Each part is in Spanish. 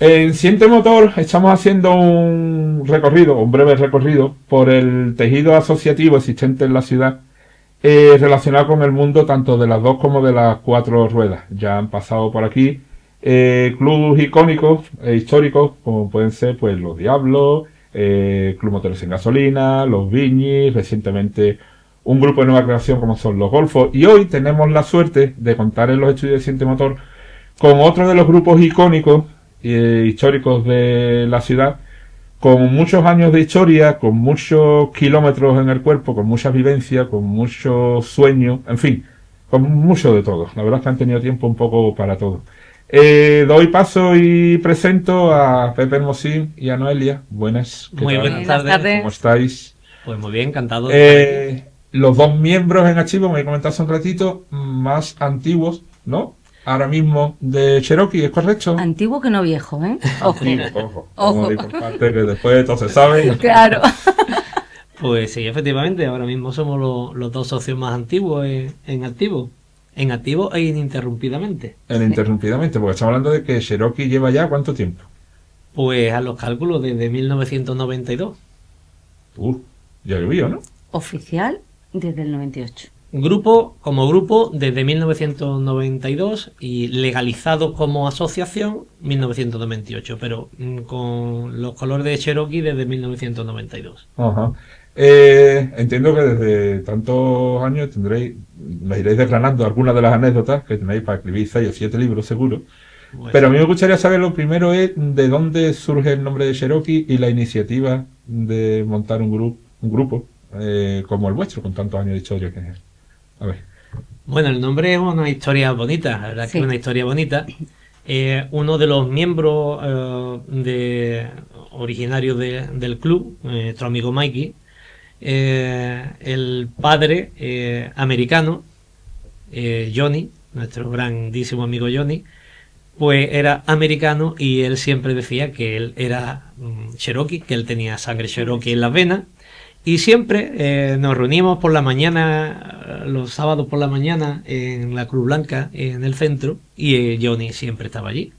En Siente Motor estamos haciendo un recorrido, un breve recorrido, por el tejido asociativo existente en la ciudad, relacionado con el mundo tanto de las dos como de las cuatro ruedas. Ya han pasado por aquí clubes icónicos e históricos, como pueden ser pues los Diablos, Club Motores sin Gasolina, los Viñis, recientemente un grupo de nueva creación como son los Golfos, y hoy tenemos la suerte de contar en los estudios de Siente Motor con otro de los grupos icónicos históricos de la ciudad, con muchos años de historia, con muchos kilómetros en el cuerpo, con mucha vivencia, con muchos sueños, en fin, con mucho de todo. La verdad es que han tenido tiempo un poco para todo. Doy paso y presento a Pepe Hermosín y a Noelia. Buenas. Muy buenas tardes. ¿Cómo estáis? Pues muy bien, encantado de estar aquí. Los dos miembros en archivo, me he comentado hace un ratito, más antiguos, ¿no? Ahora mismo de Cherokee, ¿es correcto? Antiguo que no viejo, ¿eh? Ojo. Ojo. Ojo. Por parte que después todo se sabe. Claro. Pues sí, efectivamente, ahora mismo somos los dos socios más antiguos en activo. En activo e ininterrumpidamente. Ininterrumpidamente, porque estamos hablando de que Cherokee lleva ya ¿cuánto tiempo? Pues a los cálculos desde 1992. Ya llovió, ¿no? Oficial desde el 98. Como grupo desde 1992 y legalizado como asociación 1998, pero con los colores de Cherokee desde 1992. Ajá. Entiendo que desde tantos años me iréis desgranando algunas de las anécdotas que tenéis para escribir 6 o 7 libros seguro. Pues, pero a mí me gustaría saber, lo primero es de dónde surge el nombre de Cherokee y la iniciativa de montar un grupo como el vuestro, con tantos años de historia que es. A ver. Bueno, el nombre es una historia bonita, la verdad que es una historia bonita. Uno de los miembros originarios del club, nuestro amigo Mikey, el padre americano, Johnny, nuestro grandísimo amigo Johnny, pues era americano y él siempre decía que él era Cherokee, que él tenía sangre Cherokee en las venas. Y siempre nos reunimos por la mañana, los sábados por la mañana, en la Cruz Blanca, en el centro, y Johnny siempre estaba allí.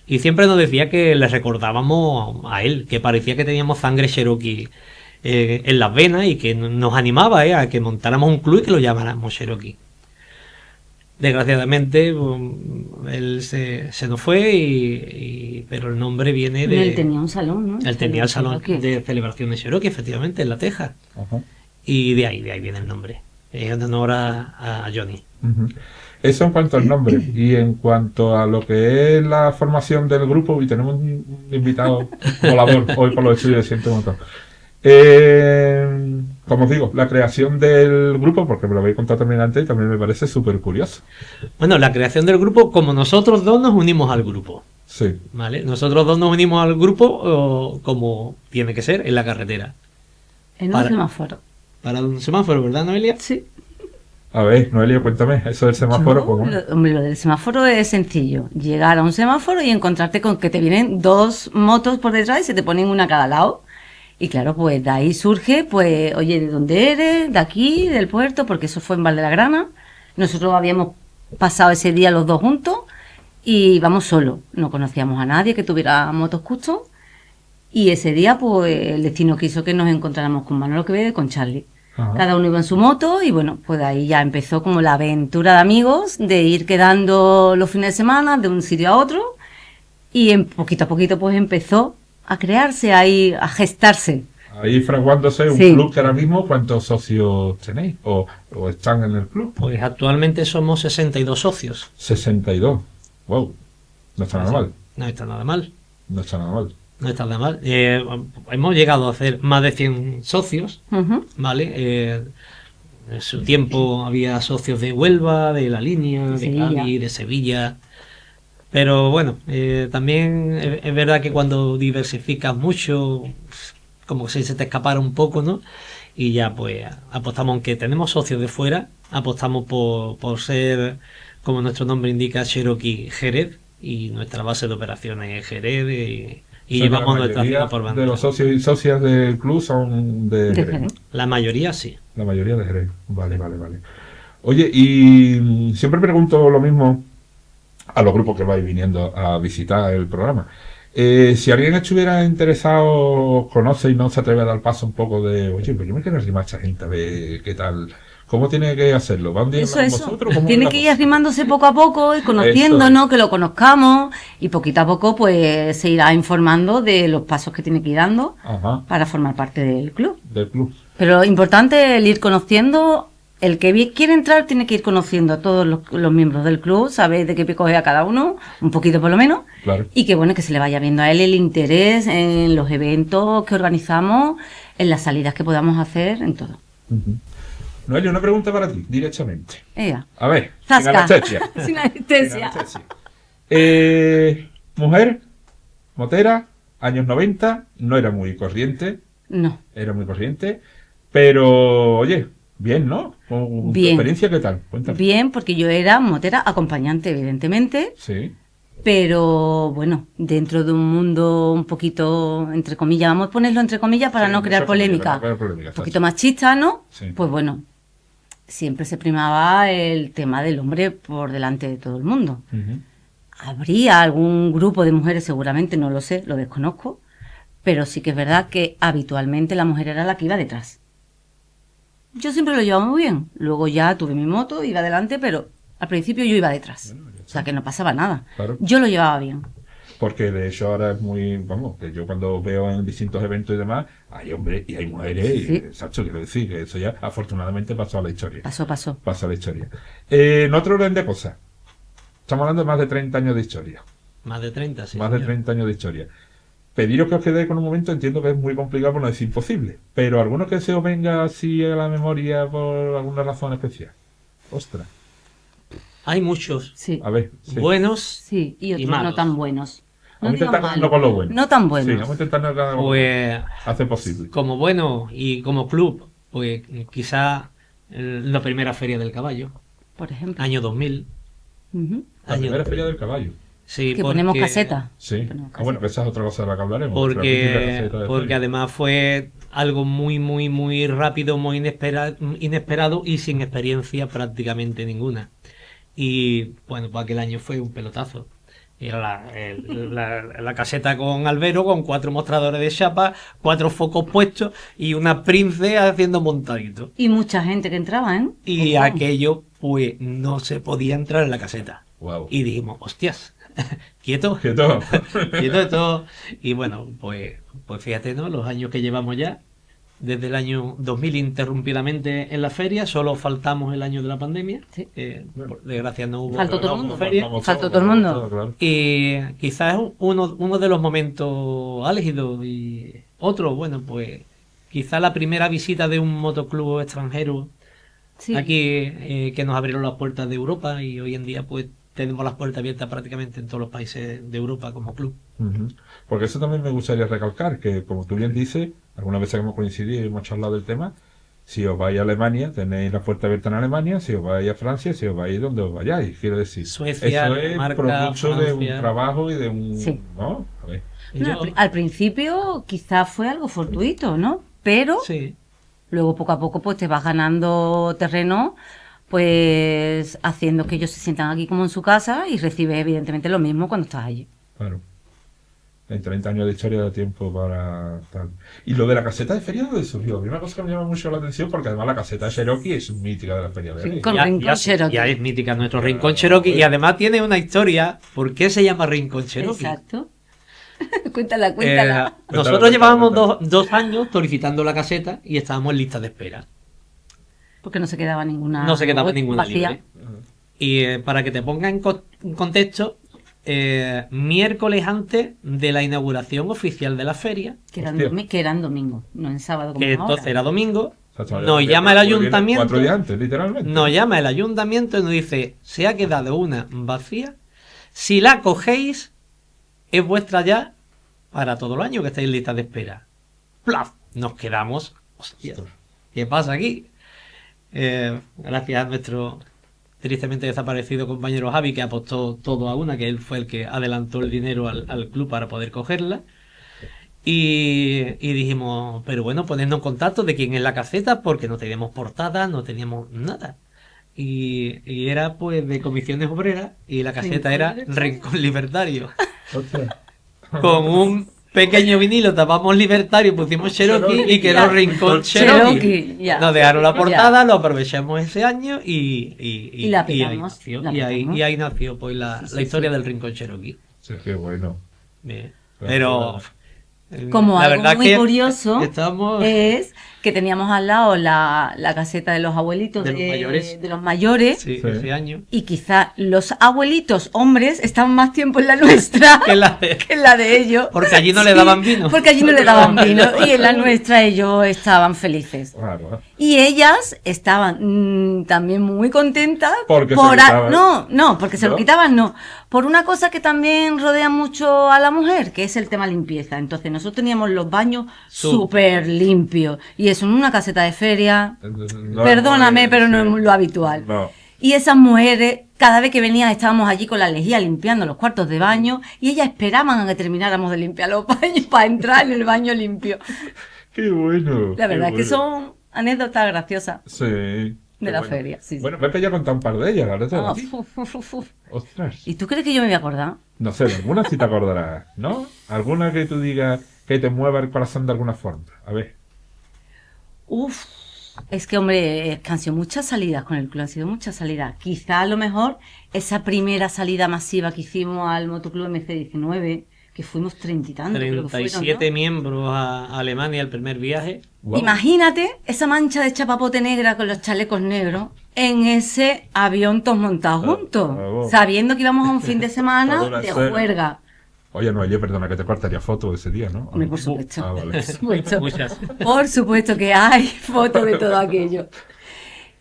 Y siempre nos decía que le recordábamos a él, que parecía que teníamos sangre Cherokee en las venas y que nos animaba a que montáramos un club y que lo llamáramos Cherokee. Desgraciadamente, él se nos fue, pero el nombre viene de... Él tenía un salón, ¿no? Él tenía el salón de celebración de Cherokee, efectivamente, en La Teja. Ajá. Y de ahí viene el nombre. Es en honor a Johnny. Uh-huh. Eso en cuanto al nombre. Y en cuanto a lo que es la formación del grupo, y tenemos un invitado volador hoy por los estudios de Siente Motor. Como os digo, la creación del grupo, porque me lo habéis contado también antes, y también me parece súper curioso. Bueno, la creación del grupo, como nosotros dos nos unimos al grupo. Sí. ¿Vale? Nosotros dos nos unimos al grupo como tiene que ser, en la carretera. En un semáforo. Para un semáforo, ¿verdad, Noelia? Sí. A ver, Noelia, cuéntame, eso del semáforo, ¿cómo es? Hombre, lo del semáforo es sencillo. Llegar a un semáforo y encontrarte con que te vienen dos motos por detrás y se te ponen una a cada lado. Y claro, pues de ahí surge, pues, oye, ¿de dónde eres? ¿De aquí? ¿Del puerto? Porque eso fue en Valdegrana. Nosotros habíamos pasado ese día los dos juntos y íbamos solos. No conocíamos a nadie que tuviera motos custom. Y ese día, pues, el destino quiso que nos encontráramos con Manolo Quevedo y con Charlie. Ajá. Cada uno iba en su moto y bueno, pues de ahí ya empezó como la aventura de amigos, de ir quedando los fines de semana de un sitio a otro. Y en poquito a poquito, pues empezó a crearse ahí, a gestarse. Ahí fraguándose un Sí. club que ahora mismo, ¿cuántos socios tenéis? ¿O están en el club? Pues actualmente somos 62 socios. 62. Wow. No está nada mal. No está nada mal. No está nada mal. No está nada mal. Hemos llegado a hacer más de 100 socios, Ujú. ¿vale? En su tiempo había socios de Huelva, de La Línea, de Sevilla. Cádiz, de Sevilla. Pero bueno, también es verdad que cuando diversificas mucho, como si se te escapara un poco, ¿no? Y ya pues apostamos, aunque tenemos socios de fuera, apostamos por ser, como nuestro nombre indica, Cherokee Jerez, y nuestra base de operaciones es Jerez, y O sea, llevamos la nuestra mayoría zona por de bandera. los socios y socias del club son de Jerez, ¿no? La mayoría sí. La mayoría de Jerez. Vale. Oye, y siempre pregunto lo mismo a los grupos que vais viniendo a visitar el programa. Si alguien estuviera interesado, conoce y no se atreve a dar paso un poco de, oye, pues yo me quiero arrimar a esta gente, a ver qué tal, ¿cómo tiene que hacerlo? ¿Va un día Eso, con eso. vosotros? ¿Cómo Tiene es la que ir cosa? arrimándose poco a poco y conociéndonos, que lo conozcamos y poquito a poco pues se irá informando de los pasos que tiene que ir dando Ajá, para formar parte del club. del club. Pero lo importante es el ir conociendo, el que quiere entrar tiene que ir conociendo a todos los miembros del club, saber de qué pie coge a cada uno, un poquito por lo menos, Claro. y que bueno, que se le vaya viendo a él el interés en los eventos que organizamos, en las salidas que podamos hacer, en todo. Ujú. Noelia, una pregunta para ti, directamente. Ella. A ver, sin Zasca. anestesia. Sin Sin anestesia. anestesia. Mujer, motera, años 90, no era muy corriente, No. pero oye, bien, ¿no? Con tu Bien. experiencia, ¿qué tal? Cuéntame. Bien, porque yo era motera acompañante, evidentemente, Sí, pero bueno, dentro de un mundo un poquito, entre comillas, vamos a ponerlo entre comillas para Sí, no crear mucha comida, polémica, para no crear polémica, un poquito machista, ¿no? Sí. Pues bueno, siempre se primaba el tema del hombre por delante de todo el mundo. Ujú. Habría algún grupo de mujeres, seguramente, no lo sé, lo desconozco, pero sí que es verdad que habitualmente la mujer era la que iba detrás. Yo siempre lo llevaba muy bien, luego ya tuve mi moto, iba adelante, pero al principio yo iba detrás, Bueno, ya o sea que no pasaba nada. Claro. Yo lo llevaba bien. Porque de hecho ahora es muy, vamos, que yo cuando veo en distintos eventos y demás, hay hombres y hay mujeres, y, Sí. exacto, quiero decir que eso ya afortunadamente pasó a la historia. Pasó. Pasa a la historia. En otro orden de cosas, estamos hablando de más de 30 años de historia. Más de 30, sí. Más de señor. 30 años de historia. Pediros que os quedéis con un momento, entiendo que es muy complicado, por no decir imposible. Pero alguno que se os venga así a la memoria por alguna razón especial. Ostras. Hay muchos Sí, A ver. Sí. buenos. sí, y otros malos. no tan buenos. Vamos a digo intentar malos, no con lo bueno. no tan Sí, buenos. vamos a intentar no con lo bueno. Pues Hace posible. como bueno y como club, pues quizá la primera feria del caballo, Por ejemplo. año 2000. Ujú. La año primera feria del caballo. Sí, Que ponemos porque- caseta. Sí. Ponemos Ah, bueno, que esa es otra cosa de la que hablaremos. la típica Porque, caseta de porque feria. además fue algo muy rápido, muy inesperado y sin experiencia prácticamente ninguna. Y bueno, pues aquel año fue un pelotazo. Era la caseta con albero, con 4 mostradores de chapa, 4 focos puestos y una prince haciendo montaditos. Y mucha gente que entraba, ¿eh? Y Ojo. aquello, pues no se podía entrar en la caseta. Wow. Y dijimos, hostias, quieto. Quieto. Quieto de todo. Y bueno, pues fíjate, ¿no? Los años que llevamos ya, desde el año 2000 interrumpidamente en la feria, solo faltamos el año de la pandemia. Sí. Por desgracia no hubo, Faltó todo el no hubo mundo. feria. Faltó todo el mundo. Claro. Y quizás es uno de los momentos álgidos. Y otro, bueno, pues quizás la primera visita de un motoclub extranjero Sí. aquí, que nos abrieron las puertas de Europa, y hoy en día pues tenemos las puertas abiertas prácticamente en todos los países de Europa como club. Ujú. Porque eso también me gustaría recalcar, que como tú bien dices, algunas veces que hemos coincidido y hemos charlado del tema, si os vais a Alemania, tenéis la puerta abierta en Alemania, si os vais a Francia, si os vais donde os vayáis, quiero decir. Suecia, eso es Dinamarca, producto de un Francia. trabajo y de un... Sí. ¿No? A ver. Y No, yo- al principio quizás fue algo fortuito, ¿no? Pero sí, luego poco a poco pues te vas ganando terreno, pues haciendo que ellos se sientan aquí como en su casa y recibes evidentemente lo mismo cuando estás allí. Claro. En 30 años de historia da tiempo para tal. Y lo de la caseta de feria, ¿dónde surgió? A mí una cosa que me llama mucho la atención, porque además la caseta de Cherokee es mítica de la feria de Rincón. Alegre. Rincón Cherokee. ya es mítica nuestro Rincón Cherokee, y además tiene una historia. ¿Por qué se llama Rincón Cherokee? Exacto. cuéntala. Nosotros Cuéntala, llevábamos cuéntala. dos años solicitando la caseta y estábamos en lista de espera. Porque no se quedaba ninguna. No se quedaba ninguna vacía. libre. Y para que te ponga en contexto, miércoles antes de la inauguración oficial de la feria, Hostia. Que eran domingo, no en sábado como que ahora. entonces era domingo, Exacto, nos ya- llama el ya viene ayuntamiento. 4 días antes, literalmente. Nos llama el ayuntamiento y nos dice: se ha quedado una vacía. Si la cogéis, es vuestra ya para todo el año que estáis en lista de espera. ¡Plaf! Nos quedamos. Hostia, ¿qué pasa aquí? Gracias a nuestro tristemente desaparecido compañero Javi, que apostó todo a una, que él fue el que adelantó el dinero al club para poder cogerla. Y dijimos, pero bueno, ponernos en contacto de quién es la caseta, porque no teníamos portada, no teníamos nada. Y era pues de Comisiones Obreras, y la caseta Rincón era Libertario. Rincón Libertario. Ostras. con un pequeño vinilo tapamos Libertario, pusimos Cherokee y quedó Ya. Rincón Cherokee, Cherokee. ya. Nos dejaron la Ya. portada, lo aprovechamos ese año y la ahí pegamos, nació, la y ahí, pegamos. y ahí nació pues la historia del Rincón Cherokee. Sí, qué bueno. Bien. Claro. Pero Como la algo verdad muy que curioso estamos es que teníamos al lado la caseta de los abuelitos De los mayores. de los mayores, sí, Sí. ese año y quizá los abuelitos hombres estaban más tiempo en la nuestra que la de- que en la de ellos. porque allí no le daban vino. Porque allí no le daban vino y en la nuestra ellos estaban felices. Claro. Y ellas estaban también muy contentas Porque se por lo quitaban. no, porque se lo ¿No? quitaban, no. Por una cosa que también rodea mucho a la mujer, que es el tema limpieza. Entonces nosotros teníamos los baños súper limpios. Y eso en una caseta de feria, No, perdóname, pero no sí. es lo habitual. No. Y esas mujeres, cada vez que venían, estábamos allí con la lejía limpiando los cuartos de baño y ellas esperaban a que termináramos de limpiar los baños para entrar en el baño limpio. Qué bueno. La verdad qué es que bueno. son anécdotas graciosas Sí. de qué la bueno. feria. Sí, sí. Bueno, me he pillado contar un par de ellas, la verdad. Ah, fu, fu, fu, fu. Ostras. ¿Y tú crees que yo me voy a acordar? No sé, de alguna sí te acordarás, ¿no? Alguna que tú digas que te mueva el corazón de alguna forma. A ver. Uf, es que hombre, es que han sido muchas salidas con el club, han sido muchas salidas. Quizá a lo mejor esa primera salida masiva que hicimos al Motoclub MC19, que fuimos 30 y tanto, creo que fueron, 37 ¿no? miembros a Alemania el primer viaje. Guau. Imagínate esa mancha de chapapote negra con los chalecos negros en ese avión todos montados juntos, bravo. sabiendo que íbamos a un fin de Toda semana una de escena. juerga. Oye, no, oye, perdona que te cortaría fotos de ese día, ¿no? Hombre, por supuesto. Ah, vale. Por supuesto. Muchas. Por supuesto que hay fotos de todo aquello.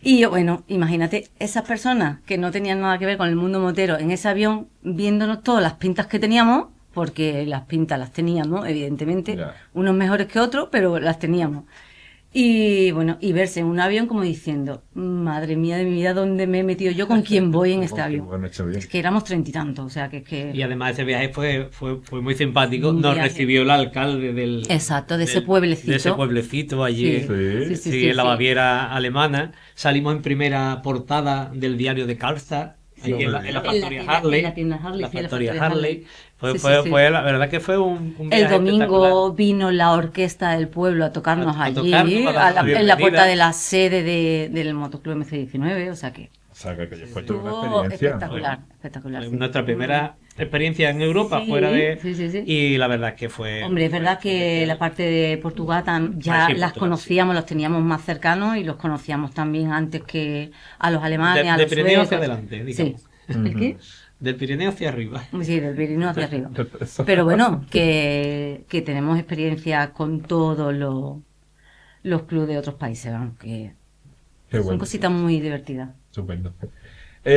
Y bueno, imagínate, esas personas que no tenían nada que ver con el mundo motero en ese avión, viéndonos todas las pintas que teníamos, porque las pintas las teníamos, evidentemente, Ya. unos mejores que otros, pero las teníamos. Y bueno, y verse en un avión como diciendo, madre mía de mi vida, ¿dónde me he metido yo? ¿Con quién voy en este Qué avión? bueno, hecho bien. Es que éramos 30 y tantos, o sea, que es que... Y además ese viaje fue muy simpático. Un Nos viaje. recibió el alcalde del... Exacto, de ese del- pueblecito. De ese pueblecito allí. Sí. Sí, en la Baviera alemana. Salimos en primera portada del diario de Karlstad, Sí, allí en la hombre. factoría En la Harley. tienda Harley, La sí, la factoría factoría Harley. Harley. Fue, Sí, fue, sí, sí. fue la verdad que fue un El viaje domingo espectacular. vino la orquesta del pueblo a tocarnos A allí, tocarnos, a dar la en la bienvenida. puerta de la sede del Motoclub MC19, o sea que O sea, que fue toda una estuvo experiencia. espectacular, espectacular. sí. Nuestra primera experiencia en Europa Sí, fuera de... sí. Y la verdad es que fue... Hombre, es verdad que la parte de Portugal ya Ah, sí, las Portugal, conocíamos, los teníamos más cercanos y los conocíamos también antes que a los alemanes, a de los Pirineo hacia suecos. adelante, digamos. Sí. ¿El qué? Del Pirineo hacia arriba. Sí, del Pirineo hacia arriba. Eso. Pero bueno, que tenemos experiencia con todos los clubes de otros países, ¿no? Que Qué son bueno. cositas muy divertidas. Estupendo.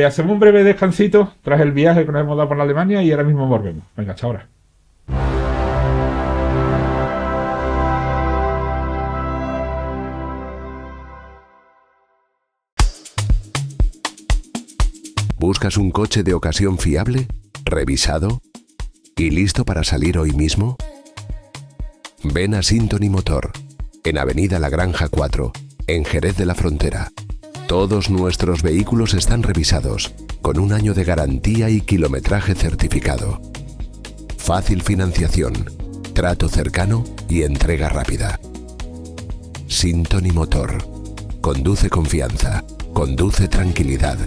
Hacemos un breve descansito tras el viaje que nos hemos dado por Alemania y ahora mismo volvemos. Venga, hasta ahora. ¿Buscas un coche de ocasión fiable, revisado y listo para salir hoy mismo? Ven a Sintony Motor, en Avenida La Granja 4, en Jerez de la Frontera. Todos nuestros vehículos están revisados, con un año de garantía y kilometraje certificado. Fácil financiación, trato cercano y entrega rápida. Sintony Motor. Conduce confianza, conduce tranquilidad.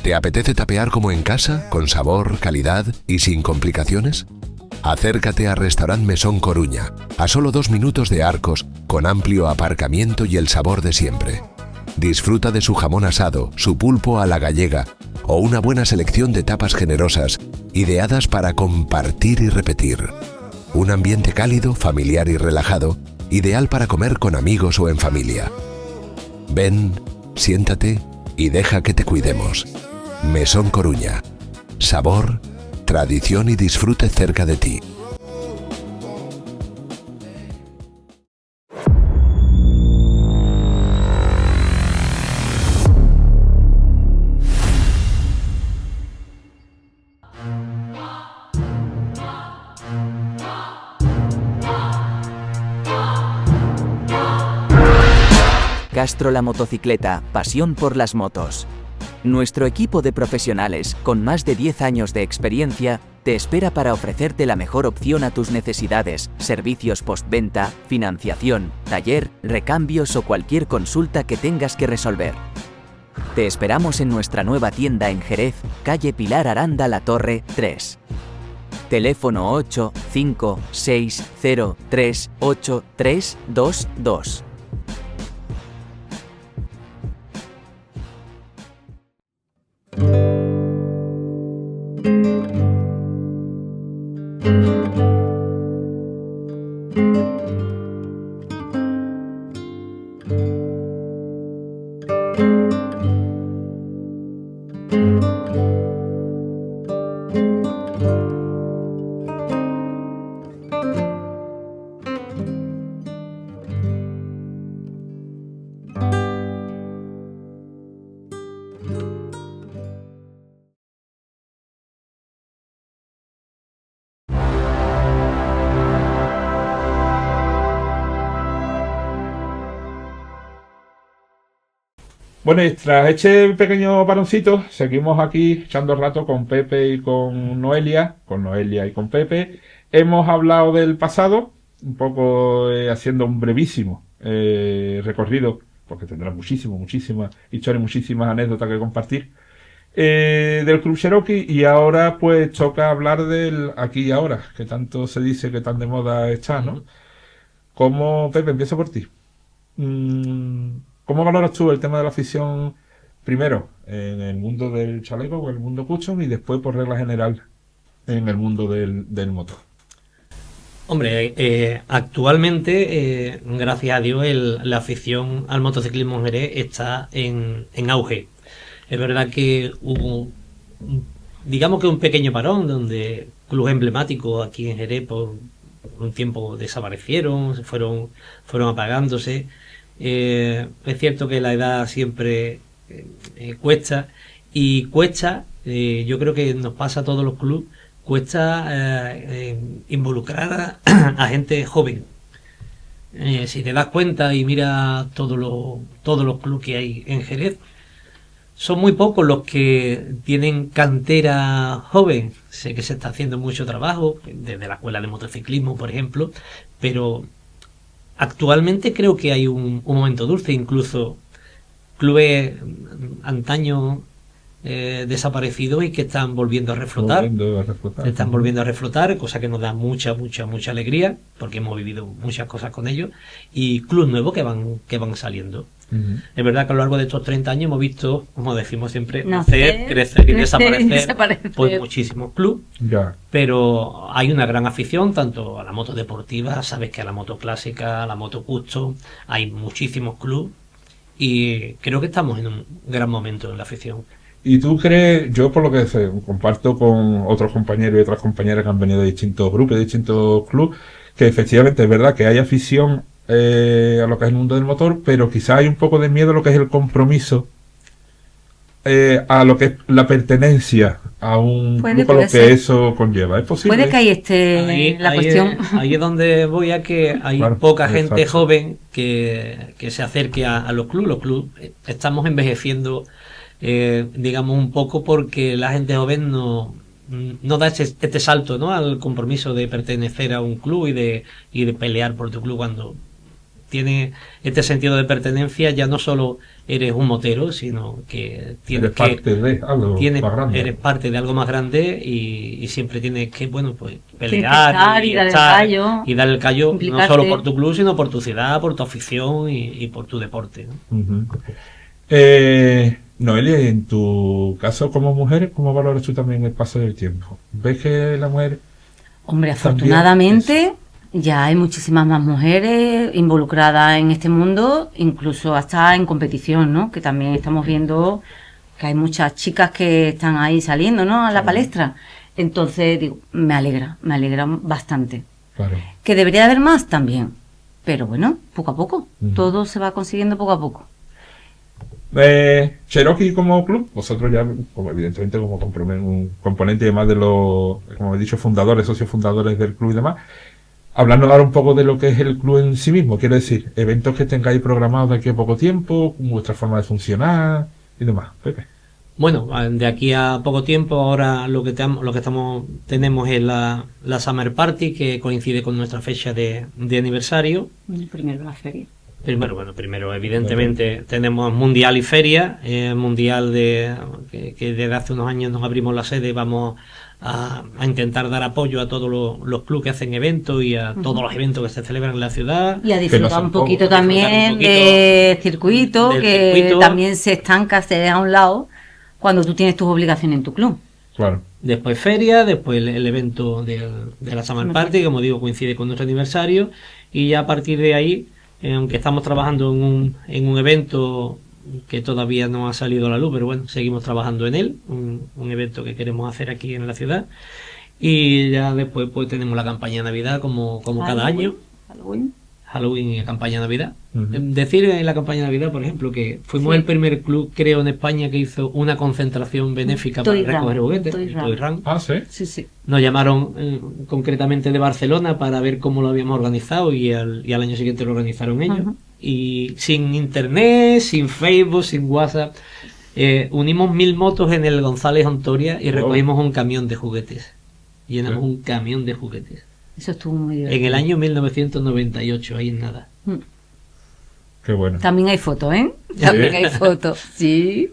¿Te apetece tapear como en casa, con sabor, calidad y sin complicaciones? Acércate a Restaurant Mesón Coruña, a solo 2 minutos de Arcos, con amplio aparcamiento y el sabor de siempre. Disfruta de su jamón asado, su pulpo a la gallega o una buena selección de tapas generosas, ideadas para compartir y repetir. Un ambiente cálido, familiar y relajado, ideal para comer con amigos o en familia. Ven, siéntate y deja que te cuidemos. Mesón Coruña. Sabor, tradición y disfrute cerca de ti. Castro La Motocicleta, pasión por las motos. Nuestro equipo de profesionales, con más de 10 años de experiencia, te espera para ofrecerte la mejor opción a tus necesidades, servicios postventa, financiación, taller, recambios o cualquier consulta que tengas que resolver. Te esperamos en nuestra nueva tienda en Jerez, calle Pilar Aranda La Torre, 3. Teléfono 856038322. Bueno, y tras este pequeño paroncito, seguimos aquí echando rato con Pepe y con Noelia y con Pepe. Hemos hablado del pasado, un poco haciendo un brevísimo recorrido, porque tendrá muchísimas historias, muchísimas anécdotas que compartir, del Club Cherokee, y ahora pues toca hablar del aquí y ahora, que tanto se dice que tan de moda está, ¿no? ¿Cómo, Pepe, empiezo por ti? ¿Cómo valoras tú el tema de la afición, primero en el mundo del chaleco o el mundo custom, y después, por regla general, en el mundo del motor? Hombre, actualmente, gracias a Dios, la afición al motociclismo en Jerez está en auge. Es verdad que hubo, digamos que un pequeño parón, donde clubes emblemáticos aquí en Jerez por un tiempo desaparecieron, fueron apagándose. Es cierto que la edad siempre cuesta, y cuesta, yo creo que nos pasa a todos los clubes, cuesta involucrar a gente joven. Si te das cuenta y mira todos los clubes que hay en Jerez, son muy pocos los que tienen cantera joven. Sé que se está haciendo mucho trabajo desde la escuela de motociclismo, por ejemplo, pero actualmente creo que hay un momento dulce. Incluso clubes antaño desaparecidos y que están volviendo a reflotar. Están volviendo a reflotar, cosa que nos da mucha alegría, porque hemos vivido muchas cosas con ellos, y clubes nuevos que van saliendo. Es verdad que a lo largo de estos 30 años hemos visto, como decimos siempre, nacer, crecer y desaparecer pues muchísimos clubes, pero hay una gran afición tanto a la moto deportiva, sabes que a la moto clásica, a la moto custom, hay muchísimos clubes, y creo que estamos en un gran momento en la afición. ¿Y tú crees? Yo, por lo que sé, comparto con otros compañeros y otras compañeras que han venido de distintos grupos, de distintos clubes, que efectivamente es verdad que hay afición a lo que es el mundo del motor, pero quizá hay un poco de miedo a lo que es el compromiso, a lo que es la pertenencia a un grupo, a lo que eso conlleva. ¿Es posible? Puede que ahí esté la cuestión. Ahí es donde voy, a que hay poca gente joven que se acerque a los clubes. Los clubes estamos envejeciendo, digamos, un poco, porque la gente joven no da este salto, ¿no?, al compromiso de pertenecer a un club y de pelear por tu club tiene este sentido de pertenencia, ya no solo eres un motero, sino que tienes Eres parte de algo más grande. eres parte de algo más grande y siempre tienes que, bueno, pues Tienes que pelear estar y dar el callo, y dar el callo, no implicarte. solo por tu club, sino por tu ciudad, por tu afición y por tu deporte, ¿no? Ujú. Noelia, y en tu caso como mujer, ¿cómo valoras tú también el paso del tiempo? ¿Ves que la mujer Hombre, también afortunadamente ya hay muchísimas más mujeres involucradas en este mundo, incluso hasta en competición, ¿no? Que también estamos viendo que hay muchas chicas que están ahí saliendo, ¿no? A la palestra. Entonces, digo, me alegra bastante. Claro. Que debería haber más también, pero bueno, poco a poco. Ujú. Todo se va consiguiendo poco a poco. Cherokee como club, vosotros ya, como evidentemente como un componente y demás de los, como he dicho, fundadores, socios fundadores del club y demás, hablando ahora un poco de lo que es el club en sí mismo, quiero decir, eventos que tengáis programados de aquí a poco tiempo, vuestra forma de funcionar y demás. Pepe. Bueno, de aquí a poco tiempo, ahora lo que tenemos es la Summer Party, que coincide con nuestra fecha de aniversario. Primero la feria. Primero evidentemente tenemos mundial y feria, mundial que desde hace unos años nos abrimos la sede, vamos a intentar dar apoyo a todos los clubes que hacen eventos y a todos los eventos que se celebran en la ciudad. Y a disfrutar son un poquito pocos, también disfrutar un poquito de circuito, del que circuito. también se estanca, se deja a un lado cuando tú tienes tus obligaciones en tu club. Claro. Después feria, después el evento de la Summer Party, como digo, coincide con nuestro aniversario, y ya a partir de ahí, aunque estamos trabajando en un evento que todavía no ha salido a la luz, pero bueno, seguimos trabajando en él, un evento que queremos hacer aquí en la ciudad, y ya después pues tenemos la campaña de Navidad como cada año. Halloween y campaña de Navidad. Ujú. Decir en la campaña de Navidad, por ejemplo, que fuimos el primer club, creo, en España que hizo una concentración benéfica para Toy Run. recoger juguetes. Toy el Run. Toy Run. Ah, sí. Sí, sí. Nos llamaron concretamente de Barcelona para ver cómo lo habíamos organizado y al año siguiente lo organizaron ellos. Ujú. Y sin internet, sin Facebook, sin WhatsApp, unimos 1000 motos en el González Ontoria y Wow. recogimos un camión de juguetes. Llenamos Sí. un camión de juguetes. Eso estuvo muy En divertido. el año 1998, ahí en nada. Qué bueno. También hay fotos, ¿eh? También hay fotos, sí.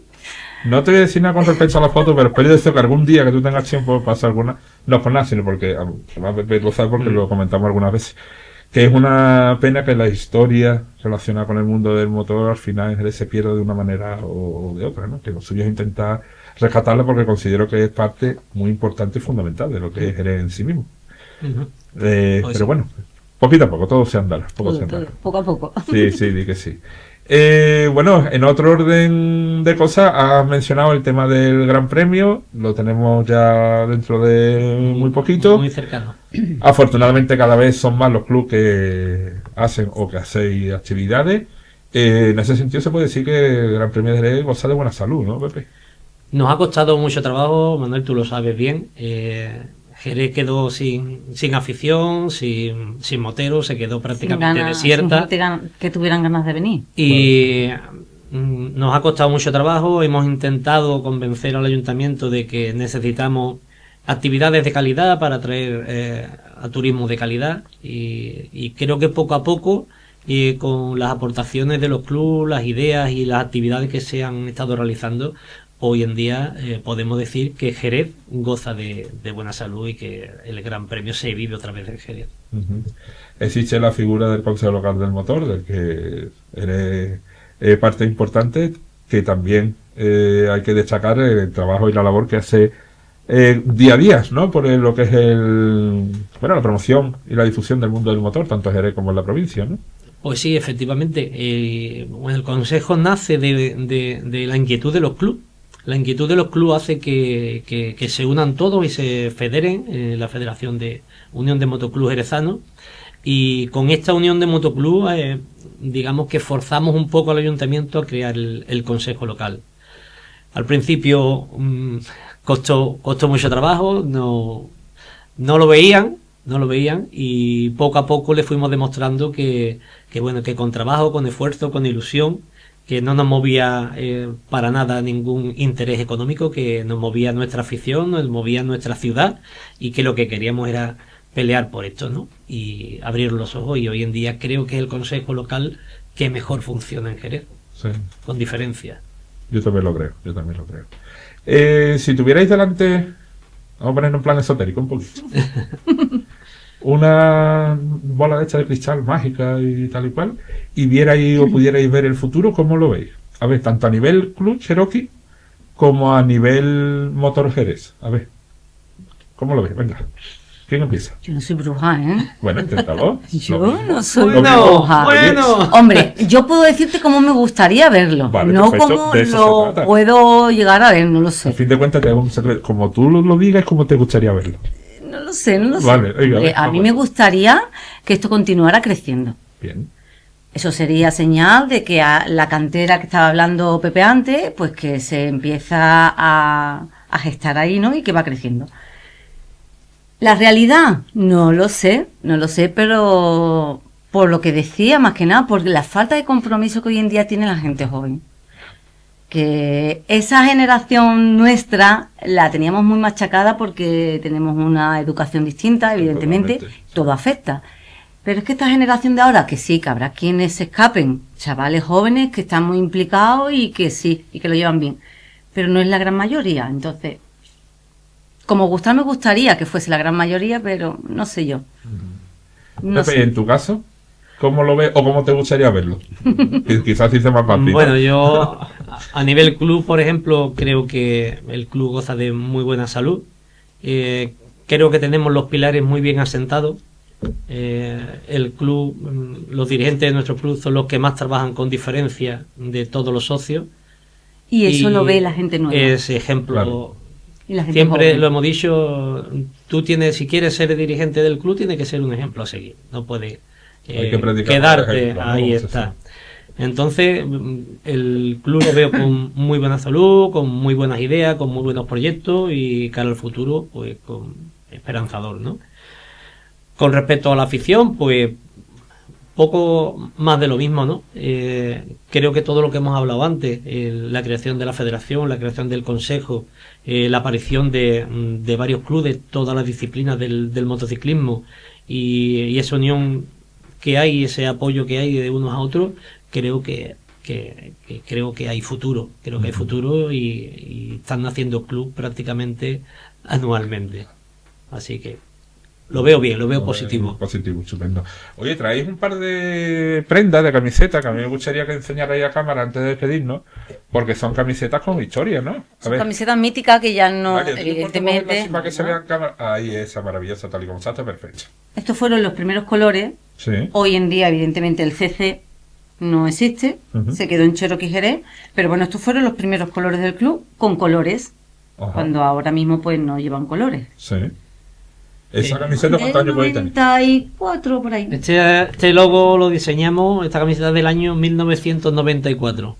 No te voy a decir nada con respecto a la foto, pero espero deseo que algún día que tú tengas tiempo pasar alguna, no por nada, sino porque, además Pepe lo sabe porque lo comentamos algunas veces, que es una pena que la historia relacionada con el mundo del motor al final en Jerez se pierda de una manera o de otra, ¿no? Que lo suyo es intentar rescatarla porque considero que es parte muy importante y fundamental de lo que es Jerez en sí mismo. Ujú. Pero sí. bueno, poquito a poco, todo se andará, poco se Todo, andará. poco a poco. Sí, sí, di que sí. Bueno, en otro orden de cosas, has mencionado el tema del Gran Premio, lo tenemos ya dentro de muy poquito. Muy cercano. Afortunadamente cada vez son más los clubes que hacen o que hacéis actividades. En ese sentido se puede decir que el Gran Premio de Jerez goza de buena salud, ¿no, Pepe? Nos ha costado mucho trabajo, Manuel, tú lo sabes bien. Jerez quedó sin afición, sin moteros, se quedó prácticamente desierta. sin gente que tuvieran ganas de venir. Y nos ha costado mucho trabajo. Hemos intentado convencer al ayuntamiento de que necesitamos actividades de calidad para atraer a turismo de calidad. Y creo que poco a poco, con las aportaciones de los clubes, las ideas y las actividades que se han estado realizando, hoy en día podemos decir que Jerez goza de buena salud y que el Gran Premio se vive otra vez en Jerez. Ujú. Existe la figura del Consejo Local del Motor, del que eres parte importante, que también hay que destacar el trabajo y la labor que hace día a día, ¿no? Por lo que es la promoción y la difusión del mundo del motor, tanto en Jerez como en la provincia, ¿no? Pues sí, efectivamente. Bueno, el Consejo nace de la inquietud de los clubes. La inquietud de los clubes hace que se unan todos y se federen, la Federación de Unión de Motoclub Jerezano, y con esta unión de motoclub digamos que forzamos un poco al ayuntamiento a crear el consejo local. Al principio costó mucho trabajo, no lo veían, y poco a poco le fuimos demostrando que con trabajo, con esfuerzo, con ilusión, que no nos movía para nada ningún interés económico, que nos movía nuestra afición, nos movía nuestra ciudad, y que lo que queríamos era pelear por esto, ¿no? Y abrir los ojos, y hoy en día creo que es el consejo local que mejor funciona en Jerez, Sí. con diferencia. Yo también lo creo, yo también lo creo. Si tuvierais delante, vamos a ponerlo en plan esotérico un poquito, una bola de esta de cristal mágica y tal y cual, y vierais o pudierais ver el futuro, ¿cómo lo veis? A ver, tanto a nivel Club Cherokee como a nivel Motor Jerez. A ver, ¿cómo lo veis? Venga, ¿quién empieza? Yo no soy bruja, ¿eh? Bueno, inténtalo. Yo Lo mismo. no soy Lo mismo. bruja. bueno. Hombre, yo puedo decirte cómo me gustaría verlo, Vale, no perfecto, cómo de eso se lo trata. puedo llegar a ver, no lo A sé. fin de cuentas, te hago un secreto. Como tú lo digas, como te gustaría verlo. No lo sé, no lo Vale, sé. venga, Hombre, a mí vamos. me gustaría que esto continuara creciendo. Bien. Eso sería señal de que la cantera que estaba hablando Pepe antes, pues que se empieza a gestar ahí, ¿no? Y que va creciendo. La realidad, no lo sé, pero por lo que decía, más que nada, por la falta de compromiso que hoy en día tiene la gente joven. Que esa generación nuestra la teníamos muy machacada porque tenemos una educación distinta, evidentemente, Totalmente. todo afecta. Pero es que esta generación de ahora, que sí, que habrá quienes se escapen, chavales jóvenes que están muy implicados y que sí, y que lo llevan bien, pero no es la gran mayoría. Entonces, como gustar me gustaría que fuese la gran mayoría, pero no sé yo. No Pepe, sé. en tu caso, ¿cómo lo ves o cómo te gustaría verlo? Quizás hice más fácil. Bueno, yo a nivel club, por ejemplo, creo que el club goza de muy buena salud. Creo que tenemos los pilares muy bien asentados. El club, los dirigentes de nuestro club son los que más trabajan con diferencia de todos los socios. Y eso lo ve la gente nueva. Es ejemplo. Claro. Y la gente Siempre joven. lo hemos dicho, tú tienes, si quieres ser dirigente del club, tienes que ser un ejemplo a seguir. No puedes Hay que predicar quedarte, por ejemplo, ¿no? ahí Vamos a está. decir. Entonces, el club lo veo con muy buena salud, con muy buenas ideas, con muy buenos proyectos y cara al futuro, pues con esperanzador, ¿no? Con respecto a la afición, pues poco más de lo mismo, ¿no? Creo que todo lo que hemos hablado antes, la creación de la federación, la creación del consejo, la aparición de varios clubes, todas las disciplinas del motociclismo y esa unión que hay, ese apoyo que hay de unos a otros, creo que creo que hay futuro, y están naciendo clubes prácticamente anualmente. Así que lo veo bien, lo veo positivo. Positivo, estupendo. Oye, traéis un par de prendas de camisetas que a mí me gustaría que enseñarais a cámara antes de despedirnos, porque son camisetas con historia, ¿no? A Son ver. camisetas míticas que ya no, Vale, ¿tú puedes moverla evidentemente. así para que se vea en cámara? Ahí, esa maravillosa, tal y como está perfecto. Estos fueron los primeros colores. Sí. Hoy en día, evidentemente, el CC no existe, Ujú. se quedó en Cherokee Jerez, pero bueno, estos fueron los primeros colores del club con colores, Ajá. cuando ahora mismo pues no llevan colores. Sí. Esa camiseta, ¿cuántos años puede tener? 94 por ahí. Este logo lo diseñamos, esta camiseta del año 1994.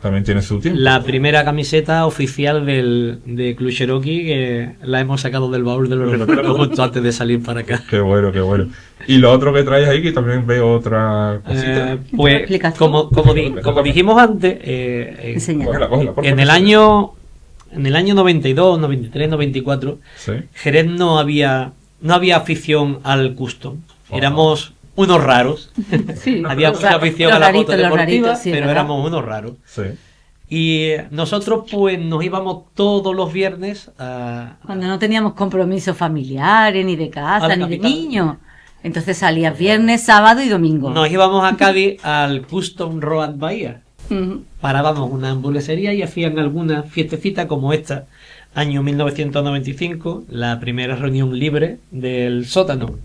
También tiene su tiempo. La primera camiseta oficial de Club Cherokee, que la hemos sacado del baúl de los recuerdos justo antes de salir para acá. Qué bueno, qué bueno. Y lo otro que traes ahí, que también veo otra cosita. Pues, Explicación. como dijimos antes, Enseña. Cógela, por en favor. el año 92, 93, 94, Sí. Jerez no había afición al custom. Ajá. Éramos unos raros. Sí, Había los mucha ra- afición los a la raritos, moto los deportiva, raritos, sí, pero ¿verdad? éramos unos raros. Sí. Y nosotros pues nos íbamos todos los viernes a... Cuando no teníamos compromisos familiares, ni de A casa, la ni de capital. niños. Entonces salías viernes, sábado y domingo. Nos íbamos a Cádiz al Custom Road Bahía. Ujú. Parábamos una hamburguesería y hacían alguna fiestecita como esta, año 1995, la primera reunión libre del sótano,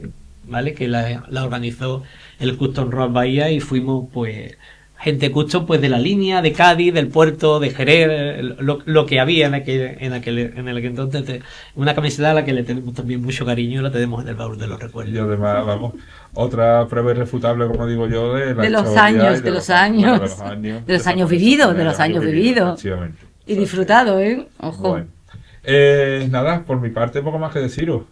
¿vale? Que la organizó el Custom Road Bahía y fuimos pues gente custom pues de la línea, de Cádiz, del puerto, de Jerez, lo que había en aquel entonces. Una camiseta a la que le tenemos también mucho cariño y la tenemos en el baúl de los Y recuerdos. además, vamos, otra prueba irrefutable, como digo yo, de la De los historia años, y de los bueno, años. de los años. De los años vividos, de los años vividos. Efectivamente. Y disfrutado, ¿eh? Ojo. Bueno. Nada, por mi parte, poco más que deciros.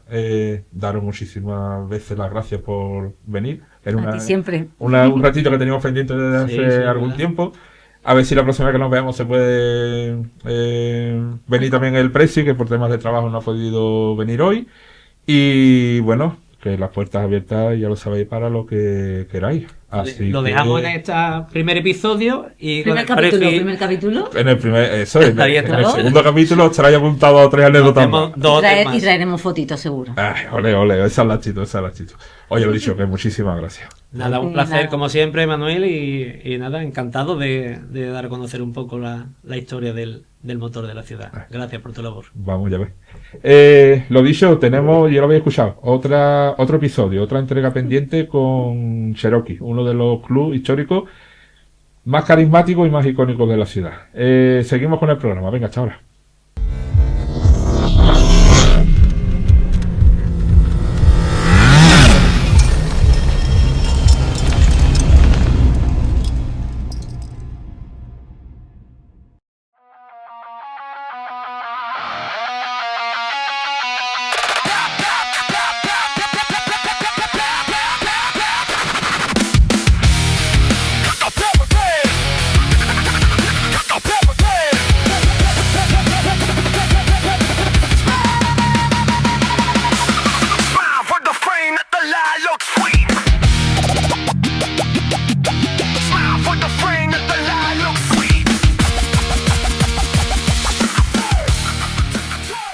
Daros muchísimas veces las gracias por venir. Era A ti siempre. un ratito que teníamos pendiente desde hace Sí, algún ¿verdad? tiempo. A ver si la próxima vez que nos veamos se puede venir también el Presi, que por temas de trabajo no ha podido venir hoy. Y bueno, que las puertas abiertas, ya lo sabéis, para lo que queráis. Así lo que dejamos en este primer episodio y Primer con el capítulo, prefi- primer capítulo. en el primer, eso, en Ahí el está. segundo capítulo os traéis apuntado 3 anécdotas Hacemos más. dos o tres Y más. traeremos fotitos, seguro. Ay, ole, esa es la chito, esa es la chito. Oye, lo dicho, que muchísimas gracias. Nada, un Sí, placer nada. como siempre, Manuel, y nada, encantado de dar a conocer un poco la historia del motor de la ciudad. Gracias por tu labor. Vamos, ya ves. Lo dicho, tenemos, ya lo habéis escuchado, otro episodio, otra entrega pendiente con Cherokee, uno de los clubes históricos más carismáticos y más icónicos de la ciudad. Seguimos con el programa, venga, hasta ahora.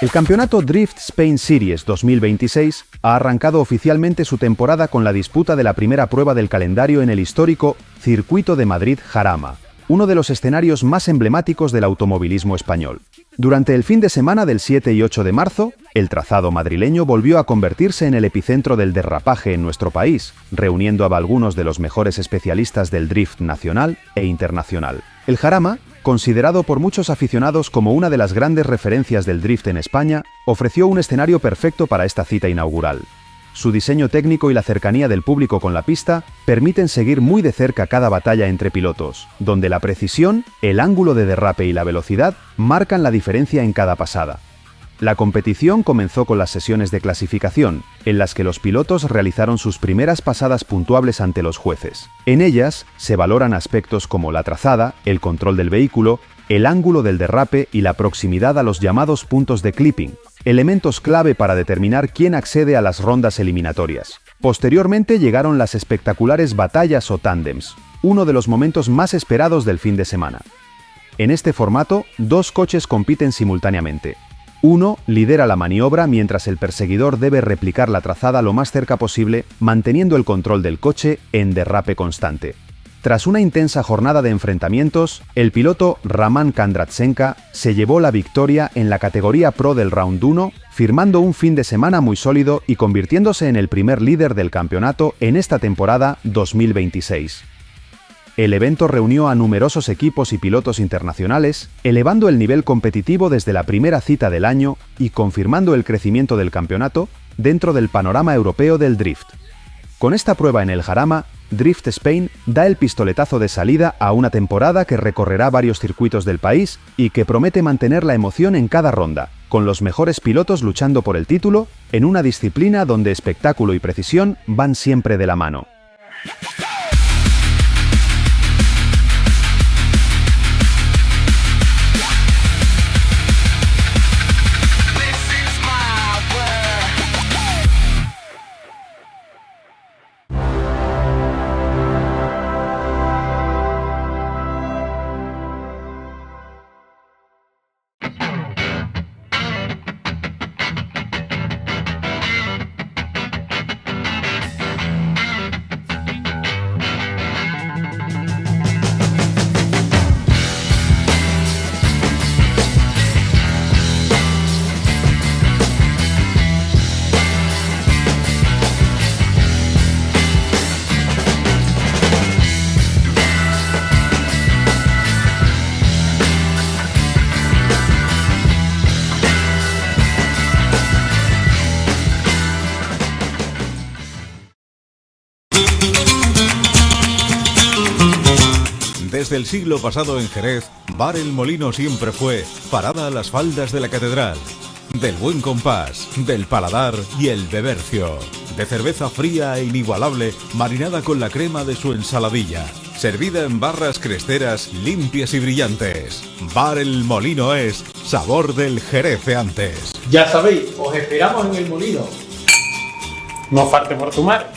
El campeonato Drift Spain Series 2026 ha arrancado oficialmente su temporada con la disputa de la primera prueba del calendario en el histórico Circuito de Madrid Jarama, uno de los escenarios más emblemáticos del automovilismo español. Durante el fin de semana del 7 y 8 de marzo, el trazado madrileño volvió a convertirse en el epicentro del derrapaje en nuestro país, reuniendo a algunos de los mejores especialistas del drift nacional e internacional. El Jarama, considerado por muchos aficionados como una de las grandes referencias del drift en España, ofreció un escenario perfecto para esta cita inaugural. Su diseño técnico y la cercanía del público con la pista permiten seguir muy de cerca cada batalla entre pilotos, donde la precisión, el ángulo de derrape y la velocidad marcan la diferencia en cada pasada. La competición comenzó con las sesiones de clasificación, en las que los pilotos realizaron sus primeras pasadas puntuables ante los jueces. En ellas se valoran aspectos como la trazada, el control del vehículo, el ángulo del derrape y la proximidad a los llamados puntos de clipping, elementos clave para determinar quién accede a las rondas eliminatorias. Posteriormente llegaron las espectaculares batallas o tándems, uno de los momentos más esperados del fin de semana. En este formato, dos coches compiten simultáneamente. Uno lidera la maniobra mientras el perseguidor debe replicar la trazada lo más cerca posible, manteniendo el control del coche en derrape constante. Tras una intensa jornada de enfrentamientos, el piloto Raman Kandratsenka se llevó la victoria en la categoría Pro del Round 1, firmando un fin de semana muy sólido y convirtiéndose en el primer líder del campeonato en esta temporada 2026. El evento reunió a numerosos equipos y pilotos internacionales, elevando el nivel competitivo desde la primera cita del año y confirmando el crecimiento del campeonato dentro del panorama europeo del drift. Con esta prueba en el Jarama, Drift Spain da el pistoletazo de salida a una temporada que recorrerá varios circuitos del país y que promete mantener la emoción en cada ronda, con los mejores pilotos luchando por el título en una disciplina donde espectáculo y precisión van siempre de la mano. Desde el siglo pasado en Jerez, Bar El Molino siempre fue parada a las faldas de la catedral, del buen compás, del paladar y el bebercio, de cerveza fría e inigualable marinada con la crema de su ensaladilla, servida en barras cresteras limpias y brillantes. Bar El Molino es sabor del jerezeantes. Ya sabéis, os esperamos en El Molino. No falte por tu madre.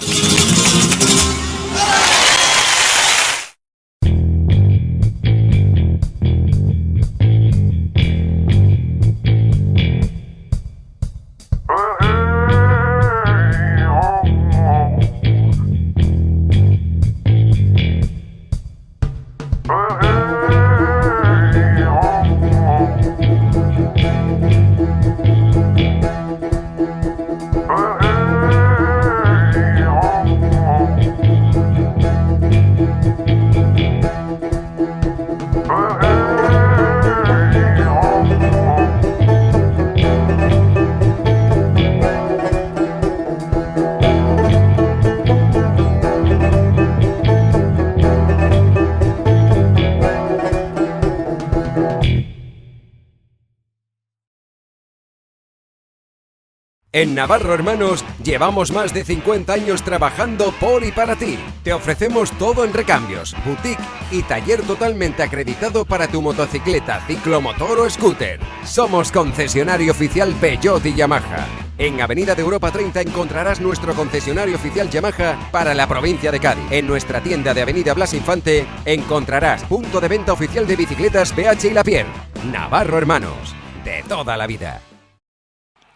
En Navarro Hermanos llevamos más de 50 años trabajando por y para ti. Te ofrecemos todo en recambios, boutique y taller totalmente acreditado para tu motocicleta, ciclomotor o scooter. Somos concesionario oficial Peugeot y Yamaha. En Avenida de Europa 30 encontrarás nuestro concesionario oficial Yamaha para la provincia de Cádiz. En nuestra tienda de Avenida Blas Infante encontrarás punto de venta oficial de bicicletas PH y Lapierre. Navarro Hermanos, de toda la vida.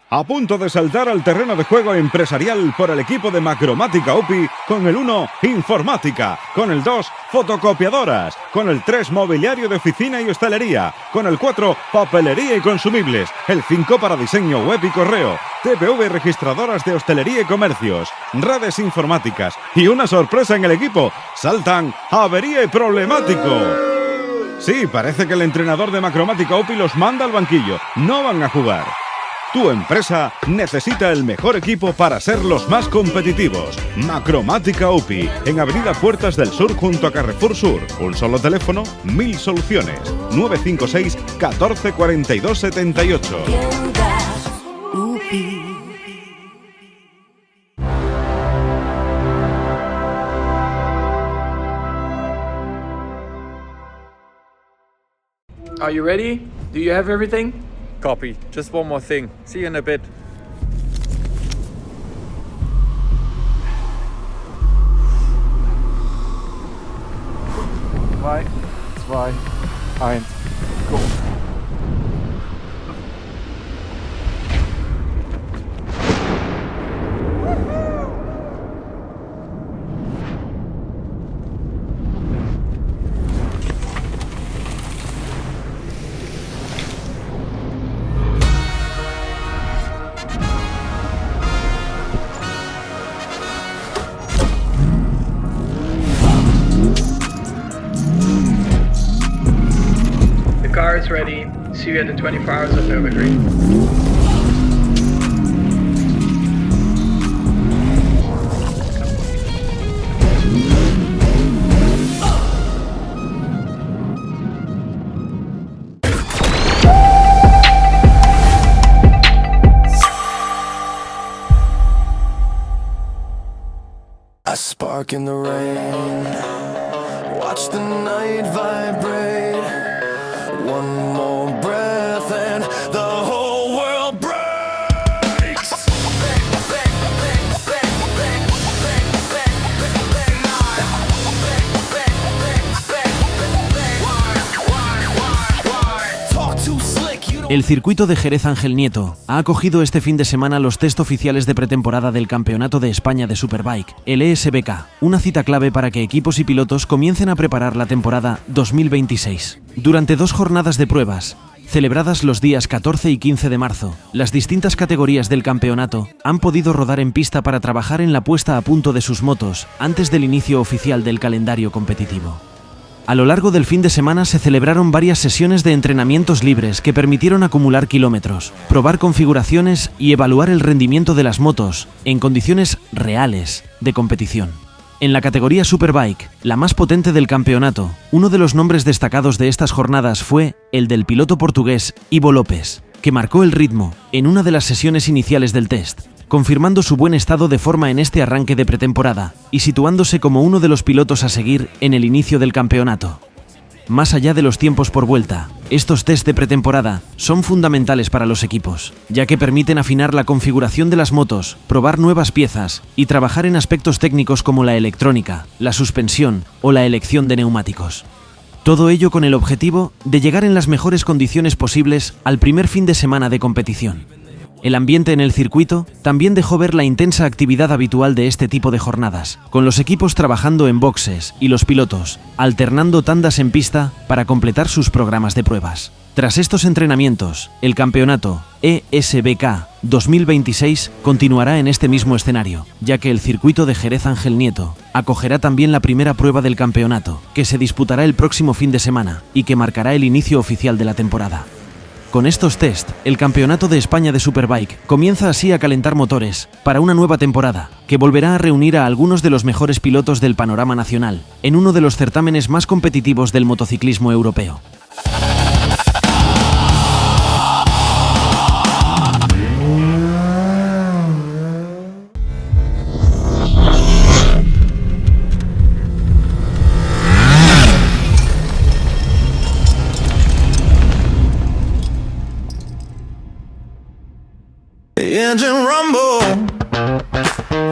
A punto de saltar al terreno de juego empresarial por el equipo de Macromática UPI, con el 1, informática, con el 2, fotocopiadoras, con el 3, mobiliario de oficina y hostelería, con el 4, papelería y consumibles, el 5 para diseño web y correo, TPV registradoras de hostelería y comercios, redes informáticas y una sorpresa en el equipo, saltan avería y problemático. Sí, parece que el entrenador de Macromática UPI los manda al banquillo, no van a jugar. Tu empresa necesita el mejor equipo para ser los más competitivos. Macromática UPI, en Avenida Puertas del Sur junto a Carrefour Sur. Un solo teléfono, 1000 soluciones. 956 14 42 78. Are you ready? Do you have everything? Copy. Just one more thing. See you in a bit. 3, 2, 1, go. Car is ready. See you at the 24 Hours of Nürburgring. A spark in the rain. Watch the night vibrate. One more breath and the whole world breaks. El circuito de Jerez Ángel Nieto ha acogido este fin de semana los test oficiales de pretemporada del Campeonato de España de Superbike, el ESBK, una cita clave para que equipos y pilotos comiencen a preparar la temporada 2026. Durante 2 jornadas de pruebas, celebradas los días 14 y 15 de marzo, las distintas categorías del campeonato han podido rodar en pista para trabajar en la puesta a punto de sus motos antes del inicio oficial del calendario competitivo. A lo largo del fin de semana se celebraron varias sesiones de entrenamientos libres que permitieron acumular kilómetros, probar configuraciones y evaluar el rendimiento de las motos en condiciones reales de competición. En la categoría Superbike, la más potente del campeonato, uno de los nombres destacados de estas jornadas fue el del piloto portugués Ivo López, que marcó el ritmo en una de las sesiones iniciales del test, confirmando su buen estado de forma en este arranque de pretemporada y situándose como uno de los pilotos a seguir en el inicio del campeonato. Más allá de los tiempos por vuelta, estos test de pretemporada son fundamentales para los equipos, ya que permiten afinar la configuración de las motos, probar nuevas piezas y trabajar en aspectos técnicos como la electrónica, la suspensión o la elección de neumáticos. Todo ello con el objetivo de llegar en las mejores condiciones posibles al primer fin de semana de competición. El ambiente en el circuito también dejó ver la intensa actividad habitual de este tipo de jornadas, con los equipos trabajando en boxes y los pilotos alternando tandas en pista para completar sus programas de pruebas. Tras estos entrenamientos, el campeonato ESBK 2026 continuará en este mismo escenario, ya que el circuito de Jerez Ángel Nieto acogerá también la primera prueba del campeonato, que se disputará el próximo fin de semana y que marcará el inicio oficial de la temporada. Con estos test, el Campeonato de España de Superbike comienza así a calentar motores para una nueva temporada, que volverá a reunir a algunos de los mejores pilotos del panorama nacional, en uno de los certámenes más competitivos del motociclismo europeo. Engine rumble,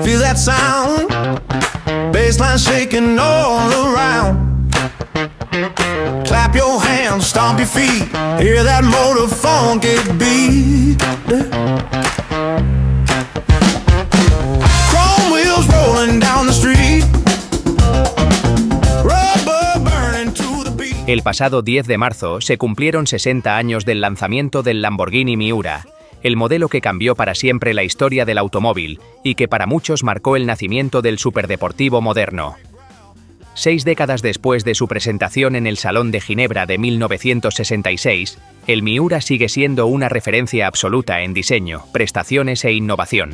feel that sound, bassline shaking all around. Clap your hands, stomp your feet, hear that motor funky beat. Chrome wheels rolling down the street, rubber burning to the beat. El pasado 10 de marzo se cumplieron 60 años del lanzamiento del Lamborghini Miura, el modelo que cambió para siempre la historia del automóvil y que para muchos marcó el nacimiento del superdeportivo moderno. 6 décadas después de su presentación en el Salón de Ginebra de 1966, el Miura sigue siendo una referencia absoluta en diseño, prestaciones e innovación.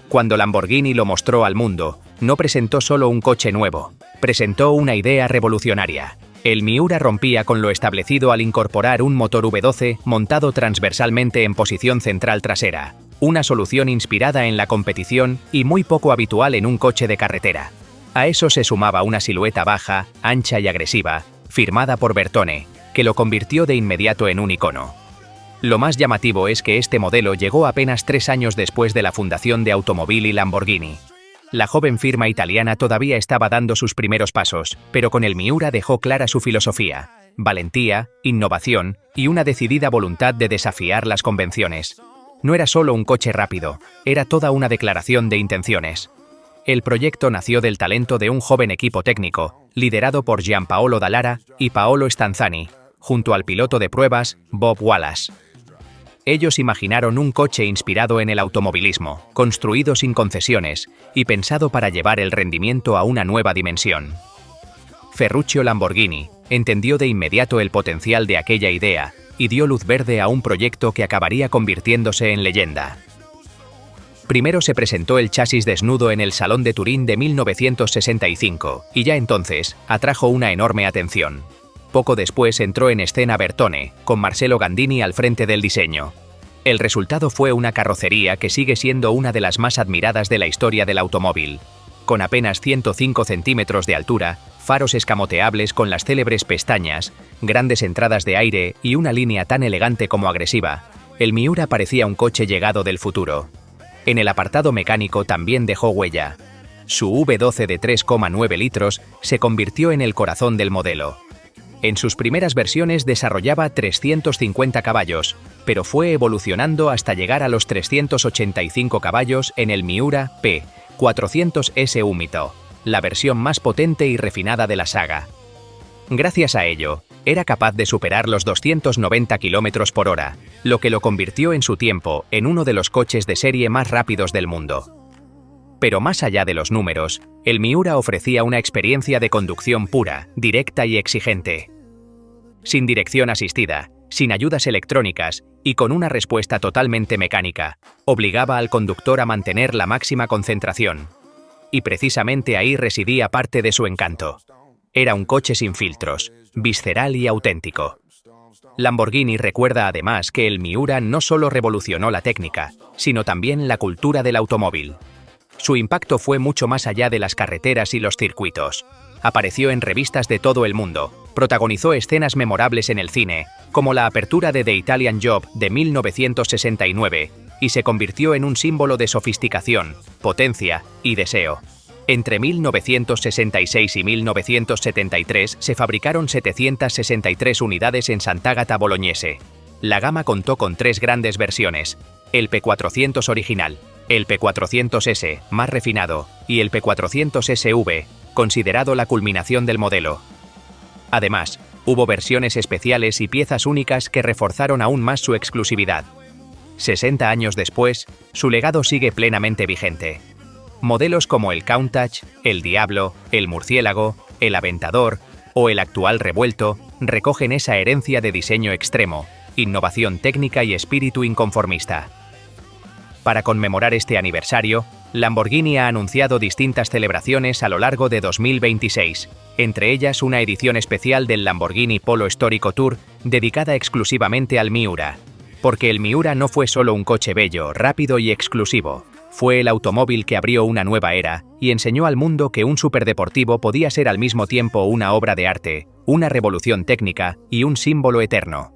Cuando Lamborghini lo mostró al mundo, no presentó solo un coche nuevo, presentó una idea revolucionaria. El Miura rompía con lo establecido al incorporar un motor V12 montado transversalmente en posición central trasera, una solución inspirada en la competición y muy poco habitual en un coche de carretera. A eso se sumaba una silueta baja, ancha y agresiva, firmada por Bertone, que lo convirtió de inmediato en un icono. Lo más llamativo es que este modelo llegó apenas 3 años después de la fundación de Automobili Lamborghini. La joven firma italiana todavía estaba dando sus primeros pasos, pero con el Miura dejó clara su filosofía: valentía, innovación y una decidida voluntad de desafiar las convenciones. No era solo un coche rápido, era toda una declaración de intenciones. El proyecto nació del talento de un joven equipo técnico, liderado por Gianpaolo Dallara y Paolo Stanzani, junto al piloto de pruebas, Bob Wallace. Ellos imaginaron un coche inspirado en el automovilismo, construido sin concesiones y pensado para llevar el rendimiento a una nueva dimensión. Ferruccio Lamborghini entendió de inmediato el potencial de aquella idea y dio luz verde a un proyecto que acabaría convirtiéndose en leyenda. Primero se presentó el chasis desnudo en el Salón de Turín de 1965 y ya entonces atrajo una enorme atención. Poco después entró en escena Bertone, con Marcello Gandini al frente del diseño. El resultado fue una carrocería que sigue siendo una de las más admiradas de la historia del automóvil. Con apenas 105 centímetros de altura, faros escamoteables con las célebres pestañas, grandes entradas de aire y una línea tan elegante como agresiva, el Miura parecía un coche llegado del futuro. En el apartado mecánico también dejó huella. Su V12 de 3,9 litros se convirtió en el corazón del modelo. En sus primeras versiones desarrollaba 350 caballos, pero fue evolucionando hasta llegar a los 385 caballos en el Miura P400S Húmito, la versión más potente y refinada de la saga. Gracias a ello, era capaz de superar los 290 km por hora, lo que lo convirtió en su tiempo en uno de los coches de serie más rápidos del mundo. Pero más allá de los números, el Miura ofrecía una experiencia de conducción pura, directa y exigente. Sin dirección asistida, sin ayudas electrónicas y con una respuesta totalmente mecánica, obligaba al conductor a mantener la máxima concentración. Y precisamente ahí residía parte de su encanto. Era un coche sin filtros, visceral y auténtico. Lamborghini recuerda además que el Miura no solo revolucionó la técnica, sino también la cultura del automóvil. Su impacto fue mucho más allá de las carreteras y los circuitos. Apareció en revistas de todo el mundo, Protagonizó escenas memorables en el cine, como la apertura de The Italian Job de 1969, y se convirtió en un símbolo de sofisticación, potencia y deseo. Entre 1966 y 1973 se fabricaron 763 unidades en Sant'Agata Bolognese. La gama contó con 3 grandes versiones: el P400 original, el P400S más refinado y el P400SV, considerado la culminación del modelo. Además, hubo versiones especiales y piezas únicas que reforzaron aún más su exclusividad. 60 años después, su legado sigue plenamente vigente. Modelos como el Countach, el Diablo, el Murciélago, el Aventador o el actual Revuelto recogen esa herencia de diseño extremo, innovación técnica y espíritu inconformista. Para conmemorar este aniversario, Lamborghini ha anunciado distintas celebraciones a lo largo de 2026, entre ellas una edición especial del Lamborghini Polo Storico Tour dedicada exclusivamente al Miura. Porque el Miura no fue solo un coche bello, rápido y exclusivo, fue el automóvil que abrió una nueva era y enseñó al mundo que un superdeportivo podía ser al mismo tiempo una obra de arte, una revolución técnica y un símbolo eterno.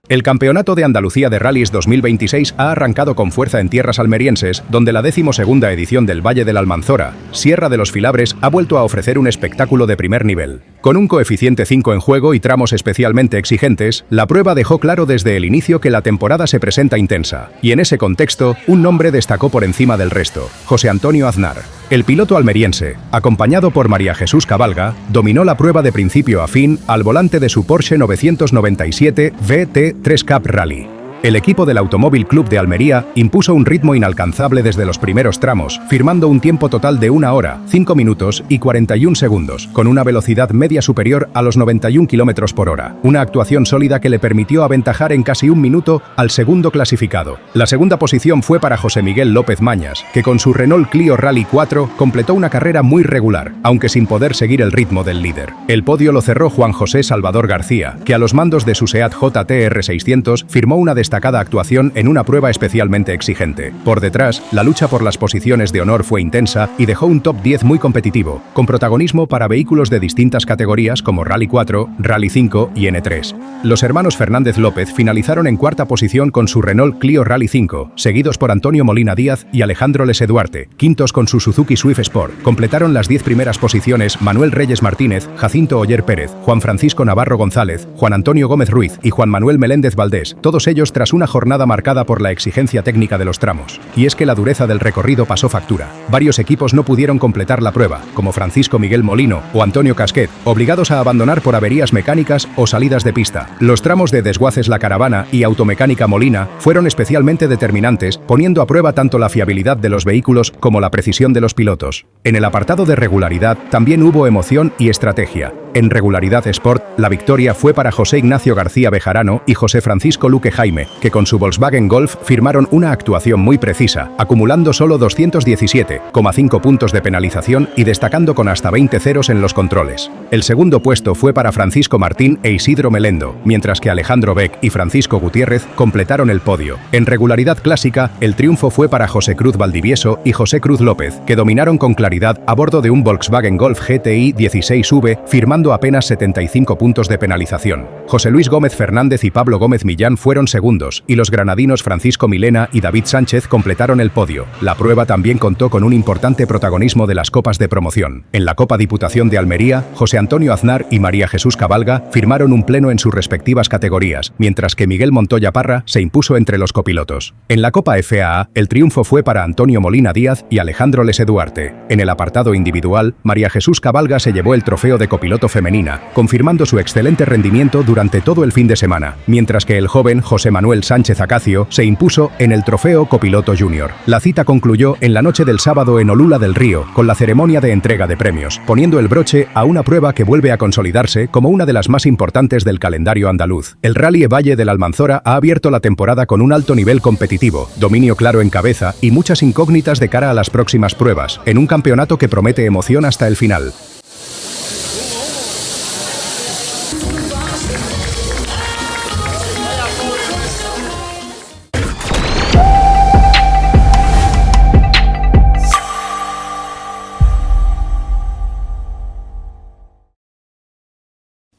El Campeonato de Andalucía de Rallys 2026 ha arrancado con fuerza en tierras almerienses, donde la 12ª edición del Valle del Almanzora, Sierra de los Filabres, ha vuelto a ofrecer un espectáculo de primer nivel. Con un coeficiente 5 en juego y tramos especialmente exigentes, la prueba dejó claro desde el inicio que la temporada se presenta intensa. Y en ese contexto, un nombre destacó por encima del resto: José Antonio Aznar. El piloto almeriense, acompañado por María Jesús Cabalga, dominó la prueba de principio a fin al volante de su Porsche 997 VT3 Cup Rally. El equipo del Automóvil Club de Almería impuso un ritmo inalcanzable desde los primeros tramos, firmando un tiempo total de 1 hora, 5 minutos y 41 segundos, con una velocidad media superior a los 91 km por hora. Una actuación sólida que le permitió aventajar en casi un minuto al segundo clasificado. La segunda posición fue para José Miguel López Mañas, que con su Renault Clio Rally 4 completó una carrera muy regular, aunque sin poder seguir el ritmo del líder. El podio lo cerró Juan José Salvador García, que a los mandos de su SEAT JTR 600 firmó una destacada actuación en una prueba especialmente exigente. Por detrás, la lucha por las posiciones de honor fue intensa y dejó un top 10 muy competitivo, con protagonismo para vehículos de distintas categorías como Rally 4, Rally 5 y N3. Los hermanos Fernández López finalizaron en cuarta posición con su Renault Clio Rally 5, seguidos por Antonio Molina Díaz y Alejandro Lese Duarte, quintos con su Suzuki Swift Sport. Completaron las 10 primeras posiciones Manuel Reyes Martínez, Jacinto Oller Pérez, Juan Francisco Navarro González, Juan Antonio Gómez Ruiz y Juan Manuel Meléndez Valdés, todos ellos tras una jornada marcada por la exigencia técnica de los tramos. Y es que la dureza del recorrido pasó factura. Varios equipos no pudieron completar la prueba, como Francisco Miguel Molino o Antonio Casquet, obligados a abandonar por averías mecánicas o salidas de pista. Los tramos de Desguaces La Caravana y Automecánica Molina fueron especialmente determinantes, poniendo a prueba tanto la fiabilidad de los vehículos como la precisión de los pilotos. En el apartado de regularidad también hubo emoción y estrategia. En regularidad Sport, la victoria fue para José Ignacio García Bejarano y José Francisco Luque Jaime, que con su Volkswagen Golf firmaron una actuación muy precisa, acumulando solo 217,5 puntos de penalización y destacando con hasta 20 ceros en los controles. El segundo puesto fue para Francisco Martín e Isidro Melendo, mientras que Alejandro Beck y Francisco Gutiérrez completaron el podio. En regularidad clásica, el triunfo fue para José Cruz Valdivieso y José Cruz López, que dominaron con claridad a bordo de un Volkswagen Golf GTI 16V, firmando apenas 75 puntos de penalización. José Luis Gómez Fernández y Pablo Gómez Millán fueron segundos, segundos y los granadinos Francisco Milena y David Sánchez completaron el podio. La prueba también contó con un importante protagonismo de las copas de promoción. En la Copa Diputación de Almería, José Antonio Aznar y María Jesús Cabalga firmaron un pleno en sus respectivas categorías, mientras que Miguel Montoya Parra se impuso entre los copilotos. En la Copa FAA, el triunfo fue para Antonio Molina Díaz y Alejandro Lese Duarte. En el apartado individual, María Jesús Cabalga se llevó el trofeo de copiloto femenina, confirmando su excelente rendimiento durante todo el fin de semana, mientras que el joven José Manuel Sánchez Acacio se impuso en el trofeo copiloto junior. La cita concluyó en la noche del sábado en Olula del Río, con la ceremonia de entrega de premios, poniendo el broche a una prueba que vuelve a consolidarse como una de las más importantes del calendario andaluz. El Rally Valle del Almanzora ha abierto la temporada con un alto nivel competitivo, dominio claro en cabeza y muchas incógnitas de cara a las próximas pruebas, en un campeonato que promete emoción hasta el final.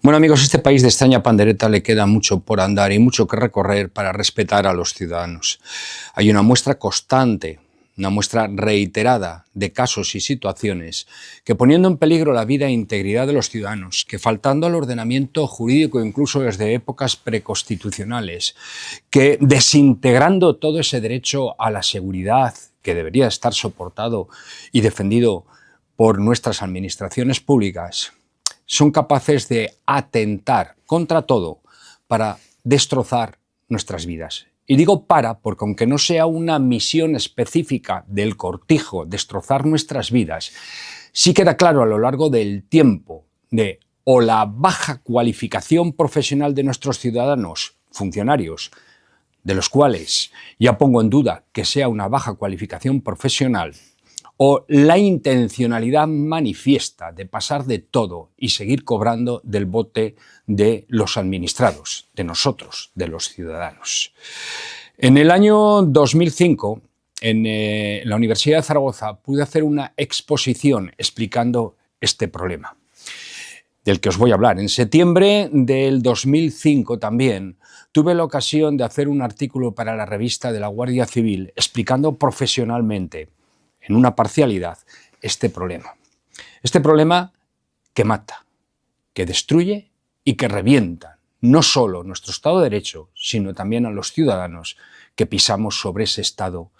Bueno amigos, este país de extraña pandereta le queda mucho por andar y mucho que recorrer para respetar a los ciudadanos. Hay una muestra constante, una muestra reiterada de casos y situaciones que poniendo en peligro la vida e integridad de los ciudadanos, que faltando al ordenamiento jurídico incluso desde épocas preconstitucionales, que desintegrando todo ese derecho a la seguridad que debería estar soportado y defendido por nuestras administraciones públicas, son capaces de atentar contra todo para destrozar nuestras vidas. Y digo porque aunque no sea una misión específica del cortijo destrozar nuestras vidas, sí queda claro a lo largo del tiempo de o la baja cualificación profesional de nuestros ciudadanos, funcionarios, de los cuales ya pongo en duda que sea una baja cualificación profesional, o la intencionalidad manifiesta de pasar de todo y seguir cobrando del bote de los administrados, de nosotros, de los ciudadanos. En el año 2005, en la Universidad de Zaragoza, pude hacer una exposición explicando este problema, del que os voy a hablar. En septiembre del 2005 también tuve la ocasión de hacer un artículo para la revista de la Guardia Civil explicando profesionalmente, en una parcialidad, este problema. Este problema que mata, que destruye y que revienta no solo nuestro Estado de Derecho, sino también a los ciudadanos que pisamos sobre ese Estado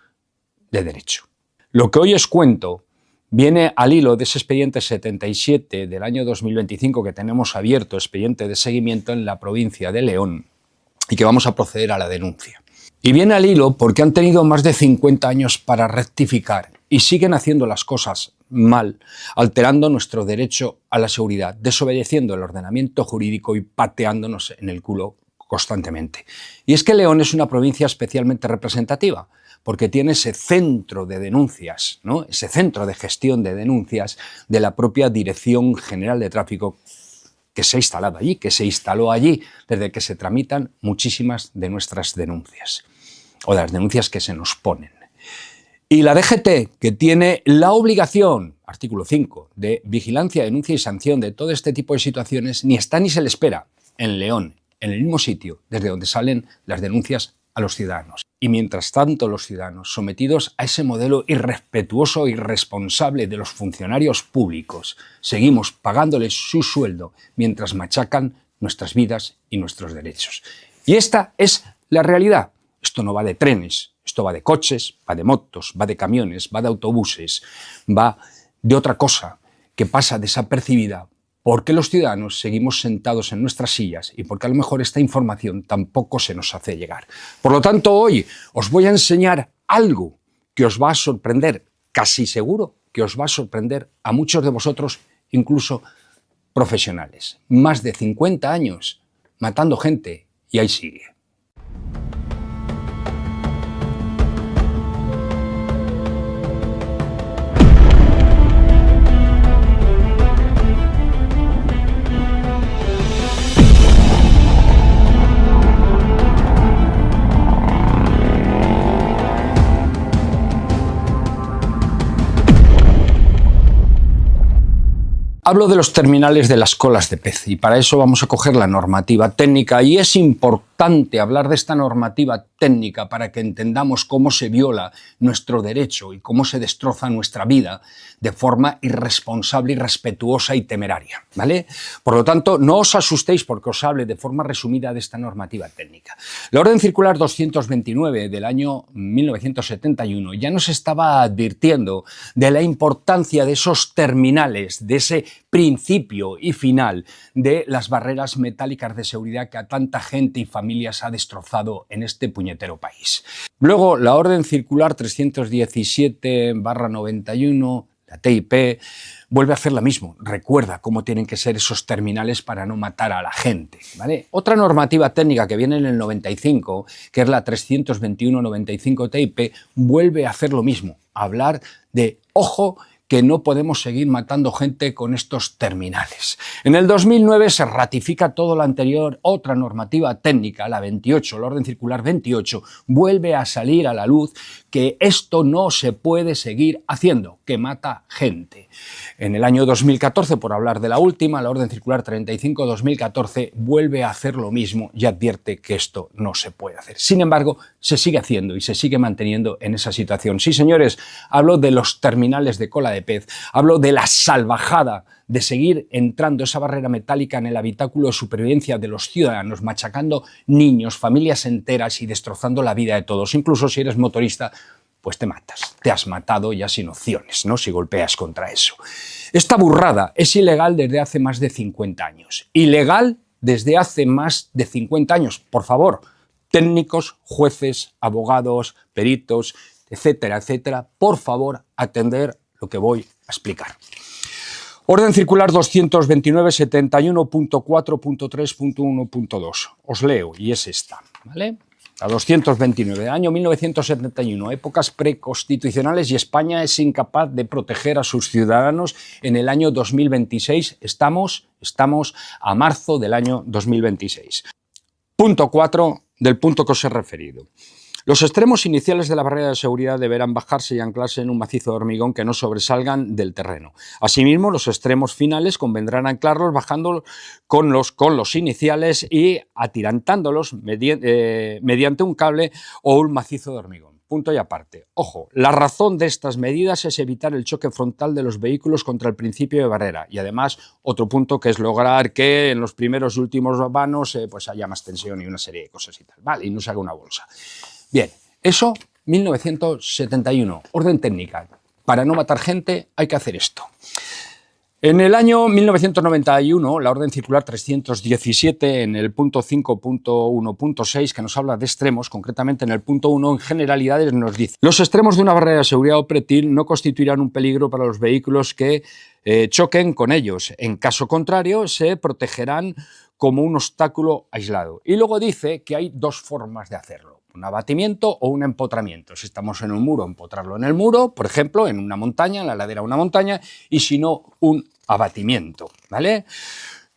de Derecho. Lo que hoy os cuento viene al hilo de ese expediente 77 del año 2025 que tenemos abierto, expediente de seguimiento en la provincia de León, y que vamos a proceder a la denuncia. Y viene al hilo porque han tenido más de 50 años para rectificar y siguen haciendo las cosas mal, alterando nuestro derecho a la seguridad, desobedeciendo el ordenamiento jurídico y pateándonos en el culo constantemente. Y es que León es una provincia especialmente representativa, porque tiene ese centro de denuncias, ¿no? Ese centro de gestión de denuncias de la propia Dirección General de Tráfico que se ha instalado allí, que se instaló allí desde que se tramitan muchísimas de nuestras denuncias, o de las denuncias que se nos ponen. Y la DGT, que tiene la obligación, artículo 5, de vigilancia, denuncia y sanción de todo este tipo de situaciones, ni está ni se le espera en León, en el mismo sitio desde donde salen las denuncias a los ciudadanos. Y mientras tanto los ciudadanos, sometidos a ese modelo irrespetuoso e irresponsable de los funcionarios públicos, seguimos pagándoles su sueldo mientras machacan nuestras vidas y nuestros derechos. Y esta es la realidad. Esto no va de trenes, esto va de coches, va de motos, va de camiones, va de autobuses, va de otra cosa que pasa desapercibida porque los ciudadanos seguimos sentados en nuestras sillas y porque a lo mejor esta información tampoco se nos hace llegar. Por lo tanto, hoy os voy a enseñar algo que os va a sorprender, casi seguro que os va a sorprender a muchos de vosotros, incluso profesionales. Más de 50 años matando gente y ahí sigue. Hablo de los terminales de las colas de pez y para eso vamos a coger la normativa técnica y es importante importante hablar de esta normativa técnica para que entendamos cómo se viola nuestro derecho y cómo se destroza nuestra vida de forma irresponsable, irrespetuosa y temeraria, ¿vale? Por lo tanto, no os asustéis porque os hable de forma resumida de esta normativa técnica. La Orden Circular 229 del año 1971 ya nos estaba advirtiendo de la importancia de esos terminales, de ese principio y final de las barreras metálicas de seguridad que a tanta gente y familias ha destrozado en este puñetero país. Luego, la Orden Circular 317/91, la TIP, vuelve a hacer lo mismo. Recuerda cómo tienen que ser esos terminales para no matar a la gente, ¿vale? Otra normativa técnica que viene en el 95, que es la 321/95 TIP, vuelve a hacer lo mismo. Hablar de, ojo, que no podemos seguir matando gente con estos terminales. En el 2009 se ratifica todo lo anterior, otra normativa técnica, la 28, la Orden Circular 28, vuelve a salir a la luz que esto no se puede seguir haciendo, que mata gente. En el año 2014, por hablar de la última, la Orden Circular 35/2014 vuelve a hacer lo mismo y advierte que esto no se puede hacer. Sin embargo, se sigue haciendo y se sigue manteniendo en esa situación. Sí, señores, hablo de los terminales de cola de pez, hablo de la salvajada de seguir entrando esa barrera metálica en el habitáculo de supervivencia de los ciudadanos, machacando niños, familias enteras y destrozando la vida de todos. Incluso si eres motorista, pues te matas, te has matado ya sin opciones, ¿no? Si golpeas contra eso. Esta burrada es ilegal desde hace más de 50 años. Ilegal desde hace más de 50 años. Por favor, técnicos, jueces, abogados, peritos, etcétera, etcétera, por favor, atender lo que voy a explicar. Orden Circular 229/71.4.3.1.2. Os leo, y es esta, ¿vale? La 229, año 1971, épocas preconstitucionales y España es incapaz de proteger a sus ciudadanos en el año 2026. Estamos a marzo del año 2026. Punto 4 del punto que os he referido. Los extremos iniciales de la barrera de seguridad deberán bajarse y anclarse en un macizo de hormigón que no sobresalgan del terreno. Asimismo, los extremos finales convendrán anclarlos bajando con los iniciales y atirantándolos mediante un cable o un macizo de hormigón. Punto y aparte. Ojo, la razón de estas medidas es evitar el choque frontal de los vehículos contra el principio de barrera y además otro punto que es lograr que en los primeros y últimos vanos pues haya más tensión y una serie de cosas y tal, ¿vale? Y no se haga una bolsa. Bien, eso 1971, orden técnica. Para no matar gente hay que hacer esto. En el año 1991, la Orden Circular 317, en el punto 5.1.6, que nos habla de extremos, concretamente en el punto 1, en generalidades nos dice: los extremos de una barrera de seguridad o pretil no constituirán un peligro para los vehículos que choquen con ellos. En caso contrario, se protegerán como un obstáculo aislado. Y luego dice que hay dos formas de hacerlo: un abatimiento o un empotramiento. Si estamos en un muro, empotrarlo en el muro, por ejemplo, en una montaña, en la ladera de una montaña, y si no, un abatimiento, ¿vale?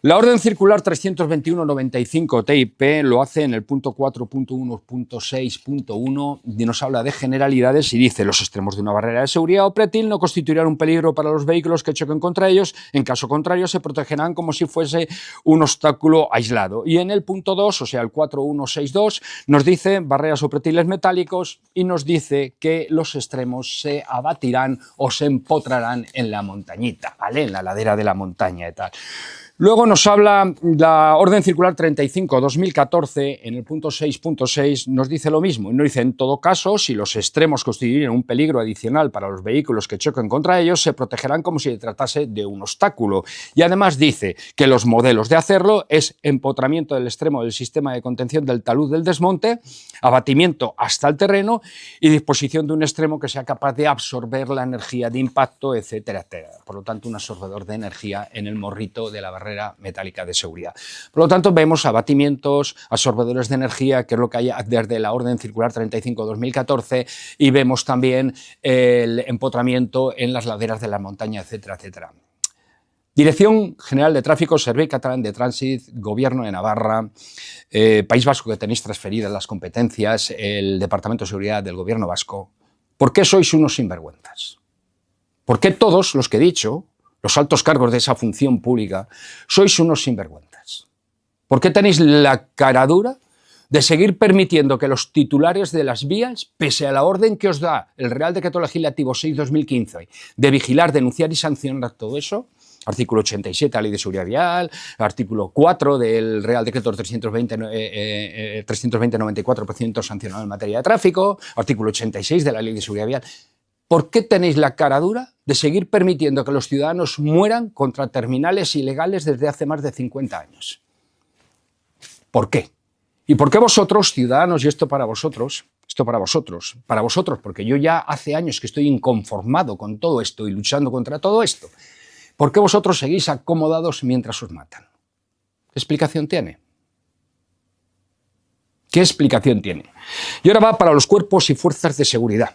La Orden Circular 321/95 TIP lo hace en el punto 4.1.6.1 y nos habla de generalidades y dice: los extremos de una barrera de seguridad o pretil no constituirán un peligro para los vehículos que choquen contra ellos, en caso contrario se protegerán como si fuese un obstáculo aislado. Y en el punto 2, o sea el 4.1.6.2, nos dice barreras o pretiles metálicos y nos dice que los extremos se abatirán o se empotrarán en la montañita, ¿vale? En la ladera de la montaña y tal. Luego nos habla la Orden Circular 35/2014, en el punto 6.6, nos dice lo mismo. Y nos dice: en todo caso, si los extremos constituyen un peligro adicional para los vehículos que choquen contra ellos, se protegerán como si se tratase de un obstáculo. Y además dice que los modelos de hacerlo es empotramiento del extremo del sistema de contención del talud del desmonte, abatimiento hasta el terreno y disposición de un extremo que sea capaz de absorber la energía de impacto, etcétera, etcétera. Por lo tanto, un absorbedor de energía en el morrito de la barrera metálica de seguridad. Por lo tanto, vemos abatimientos, absorbedores de energía, que es lo que hay desde la Orden Circular 35/2014, y vemos también el empotramiento en las laderas de la montaña, etcétera, etcétera. Dirección General de Tráfico, Servei Catalán de Trànsit, Gobierno de Navarra, País Vasco, que tenéis transferidas las competencias, el Departamento de Seguridad del Gobierno Vasco. ¿Por qué sois unos sinvergüenzas? ¿Por qué todos los que he dicho, los altos cargos de esa función pública, sois unos sinvergüenzas? ¿Por qué tenéis la caradura de seguir permitiendo que los titulares de las vías, pese a la orden que os da el Real Decreto Legislativo 6/2015 de vigilar, denunciar y sancionar todo eso, artículo 87 de la Ley de Seguridad Vial, artículo 4 del Real Decreto 320-94, procedimiento sancionado en materia de tráfico, artículo 86 de la Ley de Seguridad Vial. ¿Por qué tenéis la cara dura de seguir permitiendo que los ciudadanos mueran contra terminales ilegales desde hace más de 50 años? ¿Por qué? ¿Y por qué vosotros, ciudadanos, y esto para vosotros, porque yo ya hace años que estoy inconformado con todo esto y luchando contra todo esto, ¿por qué vosotros seguís acomodados mientras os matan? ¿Qué explicación tiene? ¿Qué explicación tiene? Y ahora va para los cuerpos y fuerzas de seguridad.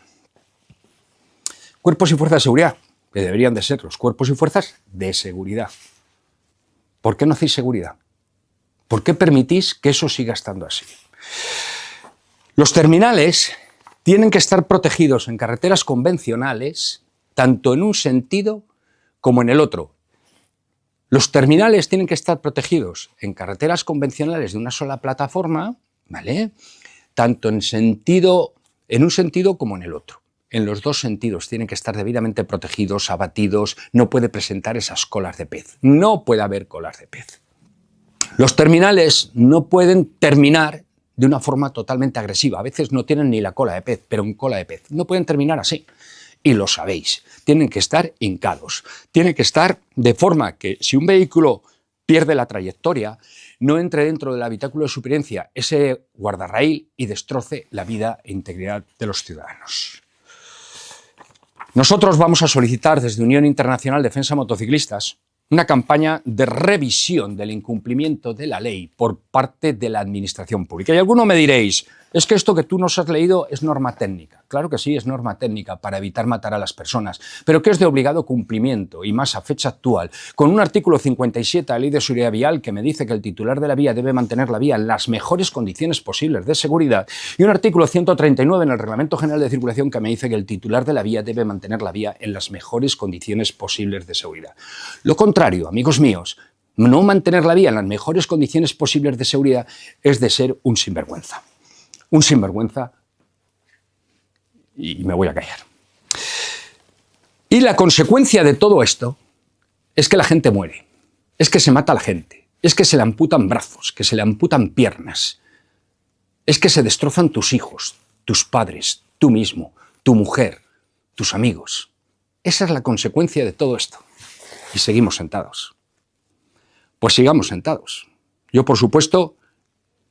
Cuerpos y fuerzas de seguridad, que deberían de ser los cuerpos y fuerzas de seguridad. ¿Por qué no hacéis seguridad? ¿Por qué permitís que eso siga estando así? Los terminales tienen que estar protegidos en carreteras convencionales, tanto en un sentido como en el otro. Los terminales tienen que estar protegidos en carreteras convencionales de una sola plataforma, ¿vale? Tanto en un sentido como en el otro. En los dos sentidos tienen que estar debidamente protegidos, abatidos, no puede presentar esas colas de pez. No puede haber colas de pez. Los terminales no pueden terminar de una forma totalmente agresiva. A veces no tienen ni la cola de pez, pero en cola de pez. No pueden terminar así. Y lo sabéis. Tienen que estar hincados. Tienen que estar de forma que si un vehículo pierde la trayectoria, no entre dentro del habitáculo de supervivencia ese guardarraíl y destroce la vida e integridad de los ciudadanos. Nosotros vamos a solicitar desde Unión Internacional Defensa Motociclistas una campaña de revisión del incumplimiento de la ley por parte de la administración pública. Y alguno me diréis, es que esto que tú nos has leído es norma técnica. Claro que sí, es norma técnica para evitar matar a las personas, pero que es de obligado cumplimiento y más a fecha actual, con un artículo 57 de la Ley de Seguridad Vial que me dice que el titular de la vía debe mantener la vía en las mejores condiciones posibles de seguridad y un artículo 139 en el Reglamento General de Circulación que me dice que el titular de la vía debe mantener la vía en las mejores condiciones posibles de seguridad. Lo contrario, amigos míos, no mantener la vía en las mejores condiciones posibles de seguridad es de ser un sinvergüenza. Un sinvergüenza, y me voy a callar. Y la consecuencia de todo esto es que la gente muere, es que se mata a la gente, es que se le amputan brazos, que se le amputan piernas, es que se destrozan tus hijos, tus padres, tú mismo, tu mujer, tus amigos. Esa es la consecuencia de todo esto. Y seguimos sentados. Pues sigamos sentados. Yo, por supuesto,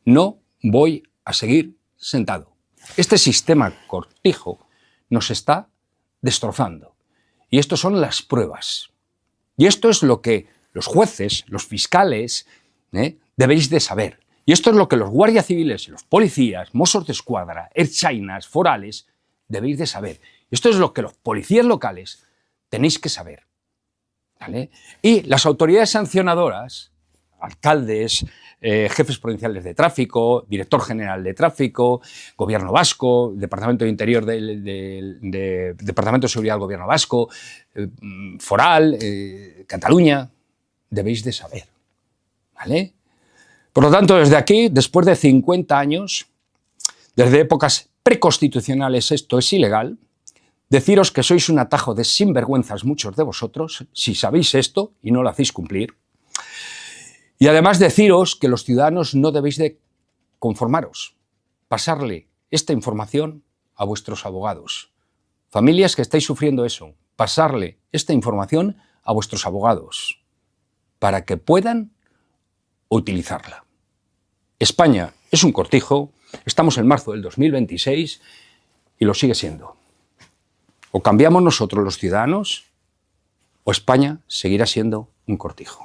no voy a seguir sentado. Este sistema cortijo nos está destrozando. Y esto son las pruebas. Y esto es lo que los jueces, los fiscales, debéis de saber. Y esto es lo que los guardias civiles, los policías, Mossos d'Esquadra, ertzainas, forales, debéis de saber. Y esto es lo que los policías locales tenéis que saber. ¿Vale? Y las autoridades sancionadoras, alcaldes, jefes provinciales de tráfico, director general de tráfico, gobierno vasco, departamento de interior departamento de seguridad del gobierno vasco, foral, Cataluña, debéis de saber, ¿vale? Por lo tanto, desde aquí, después de 50 años, desde épocas preconstitucionales esto es ilegal, deciros que sois un atajo de sinvergüenzas muchos de vosotros, si sabéis esto y no lo hacéis cumplir. Y además deciros que los ciudadanos no debéis de conformaros, pasarle esta información a vuestros abogados. Familias que estáis sufriendo eso, pasarle esta información a vuestros abogados para que puedan utilizarla. España es un cortijo, estamos en marzo del 2026 y lo sigue siendo. O cambiamos nosotros los ciudadanos o España seguirá siendo un cortijo.